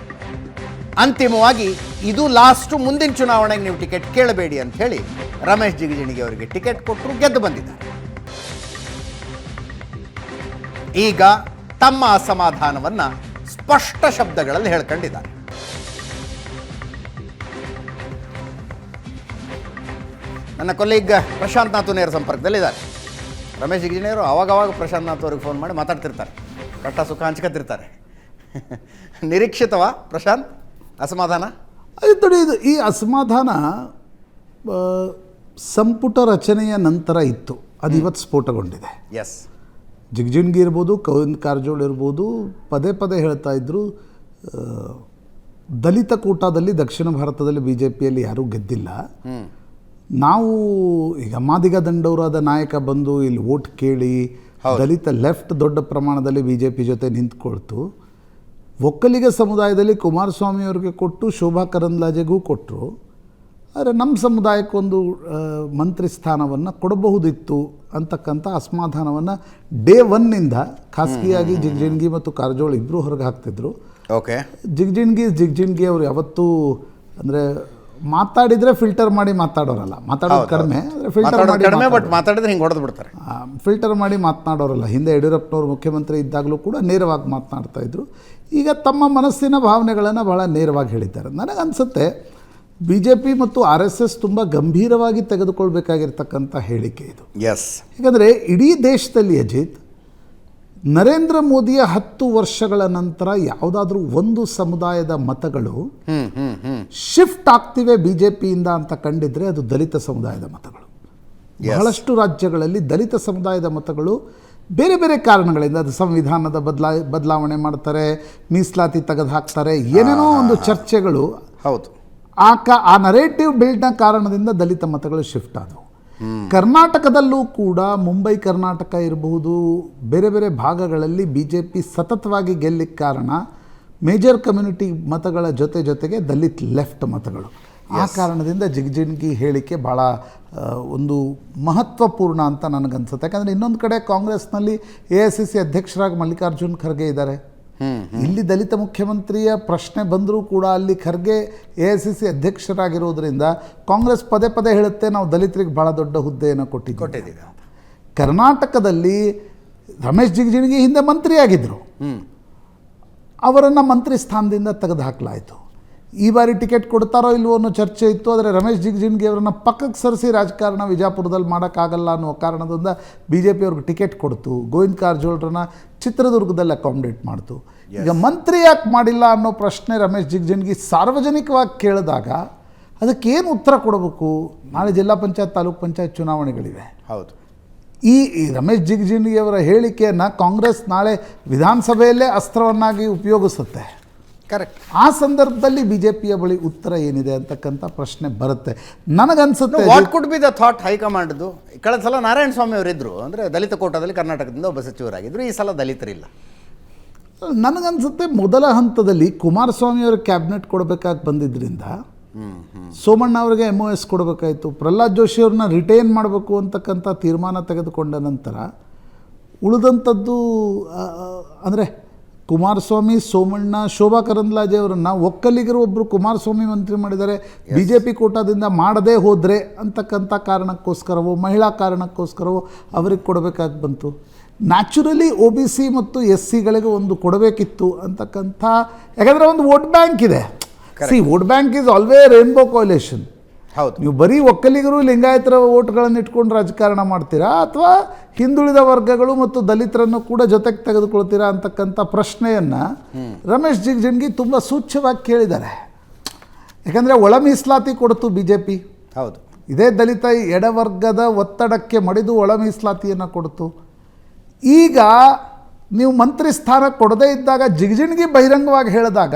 ಅಂತಿಮವಾಗಿ ಇದು ಲಾಸ್ಟು, ಮುಂದಿನ ಚುನಾವಣೆಗೆ ನೀವು ಟಿಕೆಟ್ ಕೇಳಬೇಡಿ ಅಂತ ಹೇಳಿ ರಮೇಶ್ ಜಿಗಜಿಣಗಿ ಅವರಿಗೆ ಟಿಕೆಟ್ ಕೊಟ್ಟರು, ಗೆದ್ದು ಬಂದಿದ್ದಾರೆ. ಈಗ ತಮ್ಮ ಅಸಮಾಧಾನವನ್ನು ಸ್ಪಷ್ಟ ಶಬ್ದಗಳಲ್ಲಿ ಹೇಳ್ಕೊಂಡಿದ್ದಾರೆ. ನನ್ನ ಕೊಲೀಗ್ ಪ್ರಶಾಂತ್ ನಾಥ್ ನೇರ ಸಂಪರ್ಕದಲ್ಲಿದ್ದಾರೆ. ರಮೇಶ್ ಜಿಗಜಿಣಿಯವರು ಅವಾಗವಾಗ ಪ್ರಶಾಂತ್ ನಾಥ್ ಅವ್ರಿಗೆ ಫೋನ್ ಮಾಡಿ ಮಾತಾಡ್ತಿರ್ತಾರೆ, ಕಷ್ಟ ಸುಖ ಹಂಚ್ಕೊತಿರ್ತಾರೆ. ನಿರೀಕ್ಷಿತವಾ ಪ್ರಶಾಂತ್ ಅಸಮಾಧಾನ? ಅದು ನೋಡಿ, ಈ ಅಸಮಾಧಾನ ಸಂಪುಟ ರಚನೆಯ ನಂತರ ಇತ್ತು, ಅದು ಇವತ್ತು ಸ್ಫೋಟಗೊಂಡಿದೆ. ಎಸ್, ಜಿಗಜಿಣಗಿ ಇರ್ಬೋದು, ಗೋವಿಂದ ಕಾರಜೋಳ ಇರ್ಬೋದು, ಪದೇ ಪದೇ ಹೇಳ್ತಾ ಇದ್ದರು ದಲಿತ ಕೂಟದಲ್ಲಿ ದಕ್ಷಿಣ ಭಾರತದಲ್ಲಿ ಬಿ ಜೆ ಪಿಯಲ್ಲಿ ಯಾರೂ ಗೆದ್ದಿಲ್ಲ. ನಾವು ಈಗ ಮಾದಿಗ ದಂಡವರಾದ ನಾಯಕ ಬಂದು ಇಲ್ಲಿ ವೋಟ್ ಕೇಳಿ ದಲಿತ ಲೆಫ್ಟ್ ದೊಡ್ಡ ಪ್ರಮಾಣದಲ್ಲಿ ಬಿ ಜೆ ಪಿ ಜೊತೆ ನಿಂತ್ಕೊಳ್ತು. ಒಕ್ಕಲಿಗ ಸಮುದಾಯದಲ್ಲಿ ಕುಮಾರಸ್ವಾಮಿ ಅವ್ರಿಗೆ ಕೊಟ್ಟು ಶೋಭಾ ಕರಂದ್ಲಾಜೆಗೂ ಕೊಟ್ಟರು. ಆದರೆ ನಮ್ಮ ಸಮುದಾಯಕ್ಕೊಂದು ಮಂತ್ರಿ ಸ್ಥಾನವನ್ನು ಕೊಡಬಹುದಿತ್ತು ಅಂತಕ್ಕಂಥ ಅಸಮಾಧಾನವನ್ನು ಡೇ ಒನ್ನಿಂದ ಖಾಸಗಿಯಾಗಿ ಜಿಗಜಿಣಗಿ ಮತ್ತು ಕಾರಜೋಳ ಇಬ್ಬರು ಹೊರಗೆ ಹಾಕ್ತಿದ್ರು. ಓಕೆ, ಜಿಗಜಿಣಗಿ ಅವರು ಯಾವತ್ತೂ ಅಂದರೆ ಮಾತಾಡಿದರೆ ಫಿಲ್ಟರ್ ಮಾಡಿ ಮಾತಾಡೋರಲ್ಲ, ಮಾತಾಡೋದು ಕಡಿಮೆ, ಆದರೆ ಬಟ್ ಮಾತಾಡಿದ್ರೆ ಹಿಂಗೆ ಹೊಡೆದು ಬಿಡ್ತಾರೆ. ಫಿಲ್ಟರ್ ಮಾಡಿ ಮಾತನಾಡೋರಲ್ಲ. ಹಿಂದೆ ಯಡಿಯೂರಪ್ಪನವರು ಮುಖ್ಯಮಂತ್ರಿ ಇದ್ದಾಗಲೂ ಕೂಡ ನೇರವಾಗಿ ಮಾತನಾಡ್ತಾಯಿದ್ರು. ಈಗ ತಮ್ಮ ಮನಸ್ಸಿನ ಭಾವನೆಗಳನ್ನು ಭಾಳ ನೇರವಾಗಿ ಹೇಳಿದ್ದಾರೆ. ನನಗನ್ಸುತ್ತೆ ಬಿ ಜೆ ಪಿ ಮತ್ತು RSS ತುಂಬ ಗಂಭೀರವಾಗಿ ತೆಗೆದುಕೊಳ್ಬೇಕಾಗಿರ್ತಕ್ಕಂಥ ಹೇಳಿಕೆ ಇದು. ಎಸ್, ಯಾಕಂದರೆ ಇಡೀ ದೇಶದಲ್ಲಿ ಅಜಿತ್, ನರೇಂದ್ರ ಮೋದಿಯ 10 ವರ್ಷಗಳ ನಂತರ ಯಾವುದಾದ್ರೂ ಒಂದು ಸಮುದಾಯದ ಮತಗಳು ಶಿಫ್ಟ್ ಆಗ್ತಿವೆ ಬಿ ಜೆ ಪಿಯಿಂದ ಅಂತ ಕಂಡಿದ್ರೆ ಅದು ದಲಿತ ಸಮುದಾಯದ ಮತಗಳು. ಬಹಳಷ್ಟು ರಾಜ್ಯಗಳಲ್ಲಿ ದಲಿತ ಸಮುದಾಯದ ಮತಗಳು ಬೇರೆ ಬೇರೆ ಕಾರಣಗಳಿಂದ, ಅದು ಸಂವಿಧಾನದ ಬದಲಾವಣೆ ಮಾಡ್ತಾರೆ, ಮೀಸಲಾತಿ ತೆಗೆದು ಹಾಕ್ತಾರೆ, ಏನೇನೋ ಒಂದು ಚರ್ಚೆಗಳು, ಹೌದು, ಆ ನರೇಟಿವ್ ಬಿಲ್ಡ್ನ ಕಾರಣದಿಂದ ದಲಿತ ಮತಗಳು ಶಿಫ್ಟ್ ಆದವು. ಕರ್ನಾಟಕದಲ್ಲೂ ಕೂಡ ಮುಂಬೈ ಕರ್ನಾಟಕ ಇರಬಹುದು, ಬೇರೆ ಬೇರೆ ಭಾಗಗಳಲ್ಲಿ ಬಿ ಜೆ ಪಿ ಸತತವಾಗಿ ಗೆಲ್ಲಿಕ್ಕೆ ಕಾರಣ ಮೇಜರ್ ಕಮ್ಯುನಿಟಿ ಮತಗಳ ಜೊತೆಗೆ ದಲಿತ್ ಲೆಫ್ಟ್ ಮತಗಳು. ಆ ಕಾರಣದಿಂದ ಜಿಗಜಿಣಗಿ ಹೇಳಿಕೆ ಭಾಳ ಒಂದು ಮಹತ್ವಪೂರ್ಣ ಅಂತ ನನಗನ್ಸುತ್ತೆ. ಯಾಕಂದರೆ ಇನ್ನೊಂದು ಕಡೆ ಕಾಂಗ್ರೆಸ್ನಲ್ಲಿ AICC ಅಧ್ಯಕ್ಷರಾಗಿ ಮಲ್ಲಿಕಾರ್ಜುನ್ ಖರ್ಗೆ ಇದ್ದಾರೆ. ಇಲ್ಲಿ ದಲಿತ ಮುಖ್ಯಮಂತ್ರಿಯ ಪ್ರಶ್ನೆ ಬಂದರೂ ಕೂಡ ಅಲ್ಲಿ ಖರ್ಗೆ AICC ಅಧ್ಯಕ್ಷರಾಗಿರೋದ್ರಿಂದ ಕಾಂಗ್ರೆಸ್ ಪದೇ ಪದೇ ಹೇಳುತ್ತೆ ನಾವು ದಲಿತರಿಗೆ ಭಾಳ ದೊಡ್ಡ ಹುದ್ದೆಯನ್ನು ಕೊಟ್ಟಿದ್ದೀವಿ. ಕರ್ನಾಟಕದಲ್ಲಿ ರಮೇಶ್ ಜಿಗಜಿಣಗಿ ಹಿಂದೆ ಮಂತ್ರಿಯಾಗಿದ್ದರು, ಅವರನ್ನು ಮಂತ್ರಿ ಸ್ಥಾನದಿಂದ ತೆಗೆದುಹಾಕಲಾಯಿತು. ಈ ಬಾರಿ ಟಿಕೆಟ್ ಕೊಡ್ತಾರೋ ಇಲ್ವೋ ಅನ್ನೋ ಚರ್ಚೆ ಇತ್ತು. ಆದರೆ ರಮೇಶ್ ಜಿಗಜಿಣಗಿ ಅವರನ್ನು ಪಕ್ಕಕ್ಕೆ ಸರಿಸಿ ರಾಜಕಾರಣ ವಿಜಯಪುರದಲ್ಲಿ ಮಾಡೋಕ್ಕಾಗಲ್ಲ ಅನ್ನೋ ಕಾರಣದಿಂದ ಬಿ ಜೆ ಪಿ ಅವ್ರಿಗೆ ಟಿಕೆಟ್ ಕೊಡ್ತು. ಗೋವಿಂದ ಕಾರಜೋಳರನ್ನ ಚಿತ್ರದುರ್ಗದಲ್ಲಿ ಅಕಾಮಿಡೇಟ್ ಮಾಡ್ತು. ಈಗ ಮಂತ್ರಿ ಯಾಕೆ ಮಾಡಿಲ್ಲ ಅನ್ನೋ ಪ್ರಶ್ನೆ ರಮೇಶ್ ಜಿಗಜಿಣಗಿ ಸಾರ್ವಜನಿಕವಾಗಿ ಕೇಳಿದಾಗ ಅದಕ್ಕೇನು ಉತ್ತರ ಕೊಡಬೇಕು? ನಾಳೆ ಜಿಲ್ಲಾ ಪಂಚಾಯತ್, ತಾಲೂಕು ಪಂಚಾಯತ್ ಚುನಾವಣೆಗಳಿವೆ. ಹೌದು, ಈ ರಮೇಶ್ ಜಿಗಜಿಣಗಿ ಅವರ ಹೇಳಿಕೆಯನ್ನು ಕಾಂಗ್ರೆಸ್ ನಾಳೆ ವಿಧಾನಸಭೆಯಲ್ಲೇ ಅಸ್ತ್ರವನ್ನಾಗಿ ಉಪಯೋಗಿಸುತ್ತೆ. ಕರೆಕ್ಟ್. ಆ ಸಂದರ್ಭದಲ್ಲಿ ಬಿ ಜೆ ಪಿಯ ಬಳಿ ಉತ್ತರ ಏನಿದೆ ಅಂತಕ್ಕಂಥ ಪ್ರಶ್ನೆ ಬರುತ್ತೆ. ನನಗನ್ಸುತ್ತೆ what could be the thought ಹೈಕಮಾಂಡ್ದು? ಕಳೆದ ಸಲ ನಾರಾಯಣ ಸ್ವಾಮಿ ಅವರಿದ್ದರು, ಅಂದರೆ ದಲಿತ ಕೋಟಾದಲ್ಲಿ ಕರ್ನಾಟಕದಿಂದ ಒಬ್ಬ ಸಚಿವರಾಗಿದ್ದರು. ಈ ಸಲ ದಲಿತರಿಲ್ಲ. ನನಗನ್ಸುತ್ತೆ ಮೊದಲ ಹಂತದಲ್ಲಿ ಕುಮಾರಸ್ವಾಮಿಯವರು ಕ್ಯಾಬಿನೆಟ್ ಕೊಡಬೇಕಾಗಿ ಬಂದಿದ್ದರಿಂದ ಸೋಮಣ್ಣ ಅವರಿಗೆ MOS ಕೊಡಬೇಕಾಯಿತು. ಪ್ರಹ್ಲಾದ್ ಜೋಶಿ ಅವ್ರನ್ನ ರಿಟೈನ್ ಮಾಡಬೇಕು ಅಂತಕ್ಕಂಥ ತೀರ್ಮಾನ ತೆಗೆದುಕೊಂಡ ನಂತರ ಉಳಿದಂಥದ್ದು ಅಂದರೆ ಕುಮಾರಸ್ವಾಮಿ, ಸೋಮಣ್ಣ, ಶೋಭಾ ಕರಂದ್ಲಾಜೆ ಅವರನ್ನು ಒಕ್ಕಲಿಗರು ಒಬ್ಬರು ಕುಮಾರಸ್ವಾಮಿ ಮಂತ್ರಿ ಮಾಡಿದ್ದಾರೆ, BJP ಕೋಟಾದಿಂದ ಮಾಡದೇ ಹೋದರೆ ಅಂತಕ್ಕಂಥ ಕಾರಣಕ್ಕೋಸ್ಕರವೋ ಮಹಿಳಾ ಕಾರಣಕ್ಕೋಸ್ಕರವೋ ಅವ್ರಿಗೆ ಕೊಡಬೇಕಾಗಿ ಬಂತು. ನ್ಯಾಚುರಲಿ OBC ಮತ್ತು SCಗಳಿಗೆ ಒಂದು ಕೊಡಬೇಕಿತ್ತು ಅಂತಕ್ಕಂಥ, ಯಾಕಂದರೆ ಒಂದು ವೋಟ್ ಬ್ಯಾಂಕ್ ಇದೆ. Vote bank is ಆಲ್ವೇ rainbow coalition. ಹೌದು. ನೀವು ಬರೀ ಒಕ್ಕಲಿಗರು ಲಿಂಗಾಯತರ ವೋಟ್ಗಳನ್ನು ಇಟ್ಕೊಂಡು ರಾಜಕಾರಣ ಮಾಡ್ತೀರಾ ಅಥವಾ ಹಿಂದುಳಿದ ವರ್ಗಗಳು ಮತ್ತು ದಲಿತರನ್ನು ಕೂಡ ಜೊತೆಗೆ ತೆಗೆದುಕೊಳ್ತೀರಾ ಅಂತಕ್ಕಂಥ ಪ್ರಶ್ನೆಯನ್ನು ರಮೇಶ್ ಜಿಗಜಿಣಗಿ ತುಂಬ ಸೂಚ್ಯವಾಗಿ ಕೇಳಿದ್ದಾರೆ. ಯಾಕಂದರೆ ಒಳ ಮೀಸಲಾತಿ ಕೊಡ್ತು BJP. ಹೌದು. ಇದೇ ದಲಿತ ಎಡವರ್ಗದ ಒತ್ತಡಕ್ಕೆ ಮಡಿದು ಒಳ ಮೀಸಲಾತಿಯನ್ನು ಕೊಡ್ತು. ಈಗ ನೀವು ಮಂತ್ರಿ ಸ್ಥಾನ ಕೊಡದೇ ಇದ್ದಾಗ ಜಿಗಜಿಣಗಿ ಬಹಿರಂಗವಾಗಿ ಹೇಳಿದಾಗ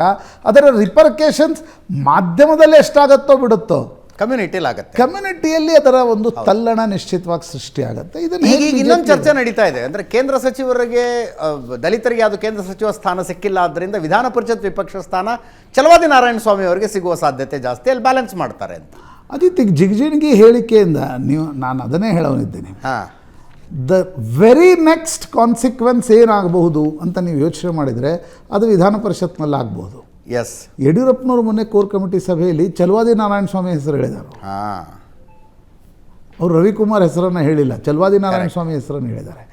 ಅದರ ರಿಪರ್ಕೇಷನ್ಸ್ ಮಾಧ್ಯಮದಲ್ಲಿ ಎಷ್ಟಾಗತ್ತೋ ಬಿಡುತ್ತೋ, ಕಮ್ಯುನಿಟಿಯಲ್ಲಿ ಅದರ ಒಂದು ತಲ್ಲಣ ನಿಶ್ಚಿತವಾಗಿ ಸೃಷ್ಟಿಯಾಗುತ್ತೆ. ಈಗ ಇನ್ನೊಂದು ಚರ್ಚೆ ನಡೀತಾ ಇದೆ. ಅಂದರೆ ಕೇಂದ್ರ ಸಚಿವರಿಗೆ, ದಲಿತರಿಗೆ ಅದು ಕೇಂದ್ರ ಸಚಿವ ಸ್ಥಾನ ಸಿಕ್ಕಿಲ್ಲ, ಆದ್ದರಿಂದ ವಿಧಾನ ಪರಿಷತ್ ವಿಪಕ್ಷ ಸ್ಥಾನ ಛಲವಾದಿ ನಾರಾಯಣ ಸ್ವಾಮಿ ಅವರಿಗೆ ಸಿಗುವ ಸಾಧ್ಯತೆ ಜಾಸ್ತಿ, ಅಲ್ಲಿ ಬ್ಯಾಲೆನ್ಸ್ ಮಾಡ್ತಾರೆ ಅಂತ. ಅದಿತ್ತು ಜಿಗಜಿಣಗಿ ಹೇಳಿಕೆಯಿಂದ ನಾನು ಅದನ್ನೇ ಹೇಳೋನಿದ್ದೇನೆ. ದ ವೆರಿ ನೆಕ್ಸ್ಟ್ ಕಾನ್ಸಿಕ್ವೆನ್ಸ್ ಏನಾಗಬಹುದು ಅಂತ ನೀವು ಯೋಚನೆ ಮಾಡಿದರೆ ಅದು ವಿಧಾನ ಪರಿಷತ್ನಲ್ಲಿ ಆಗ್ಬೋದು. ಎಸ್, ಯಡಿಯೂರಪ್ಪನವರು ಮೊನ್ನೆ ಕೋರ್ ಕಮಿಟಿ ಸಭೆಯಲ್ಲಿ ಛಲವಾದಿ ನಾರಾಯಣ ಸ್ವಾಮಿ ಹೆಸರು ಹೇಳಿದರು. ಅವರು ರವಿಕುಮಾರ್ ಹೆಸರನ್ನು ಹೇಳಿಲ್ಲ, ಛಲವಾದಿ ನಾರಾಯಣ ಸ್ವಾಮಿ ಹೆಸರನ್ನು ಹೇಳಿದ್ದಾರೆ.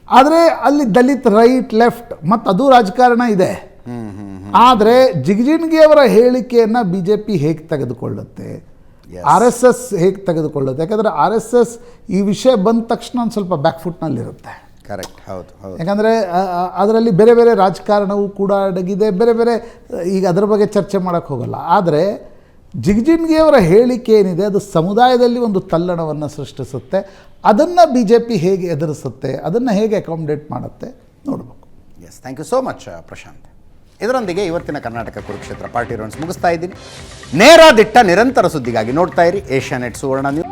ಆದರೆ ಅಲ್ಲಿ ದಲಿತ್ ರೈಟ್ ಲೆಫ್ಟ್ ಮತ್ತು ಅದು ರಾಜಕಾರಣ ಇದೆ. ಆದರೆ ಜಿಗಜಿಣಗಿ ಅವರ ಹೇಳಿಕೆಯನ್ನು BJP ಹೇಗೆ ತೆಗೆದುಕೊಳ್ಳುತ್ತೆ, RSS ಹೇಗೆ ತೆಗೆದುಕೊಳ್ಳುತ್ತೆ? ಯಾಕಂದರೆ RSS ಈ ವಿಷಯ ಬಂದ ತಕ್ಷಣ ಒಂದು ಸ್ವಲ್ಪ ಬ್ಯಾಕ್ಫುಟ್ನಲ್ಲಿರುತ್ತೆ. ಕರೆಕ್ಟ್. ಹೌದು. ಯಾಕಂದರೆ ಅದರಲ್ಲಿ ಬೇರೆ ಬೇರೆ ರಾಜಕಾರಣವೂ ಕೂಡ ಅಡಗಿದೆ, ಬೇರೆ ಬೇರೆ, ಈಗ ಅದರ ಬಗ್ಗೆ ಚರ್ಚೆ ಮಾಡೋಕ್ಕೆ ಹೋಗಲ್ಲ. ಆದರೆ ಜಿಗಜಿಣಗಿಯವರ ಹೇಳಿಕೆ ಏನಿದೆ ಅದು ಸಮುದಾಯದಲ್ಲಿ ಒಂದು ತಲ್ಲಣವನ್ನು ಸೃಷ್ಟಿಸುತ್ತೆ. ಅದನ್ನು BJP ಹೇಗೆ ಎದುರಿಸುತ್ತೆ, ಅದನ್ನು ಹೇಗೆ ಅಕಾಮಿಡೇಟ್ ಮಾಡುತ್ತೆ ನೋಡಬೇಕು. Yes, thank you so much Prashanth. ಇದರೊಂದಿಗೆ ಇವತ್ತಿನ ಕರ್ನಾಟಕ ಕುರುಕ್ಷೇತ್ರ ಪಾರ್ಟಿ ರೌಂಡ್ಸ್ ಮುಗಿಸ್ತಾ ಇದ್ದೀನಿ. ನೇರ ದಿಟ್ಟ ನಿರಂತರ ಸುದ್ದಿಗಾಗಿ ನೋಡ್ತಾ ಇರಿ ಏಷ್ಯಾನೆಟ್ ಸುವರ್ಣ ನ್ಯೂಸ್.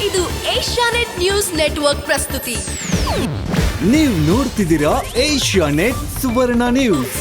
ಇದು ಏಷ್ಯಾನೆಟ್ ನ್ಯೂಸ್ ನೆಟ್ವರ್ಕ್ ಪ್ರಸ್ತುತಿ. ನೀವು ನೋಡ್ತಿದ್ದೀರಾ ಏಷ್ಯಾನೆಟ್ ಸುವರ್ಣ ನ್ಯೂಸ್.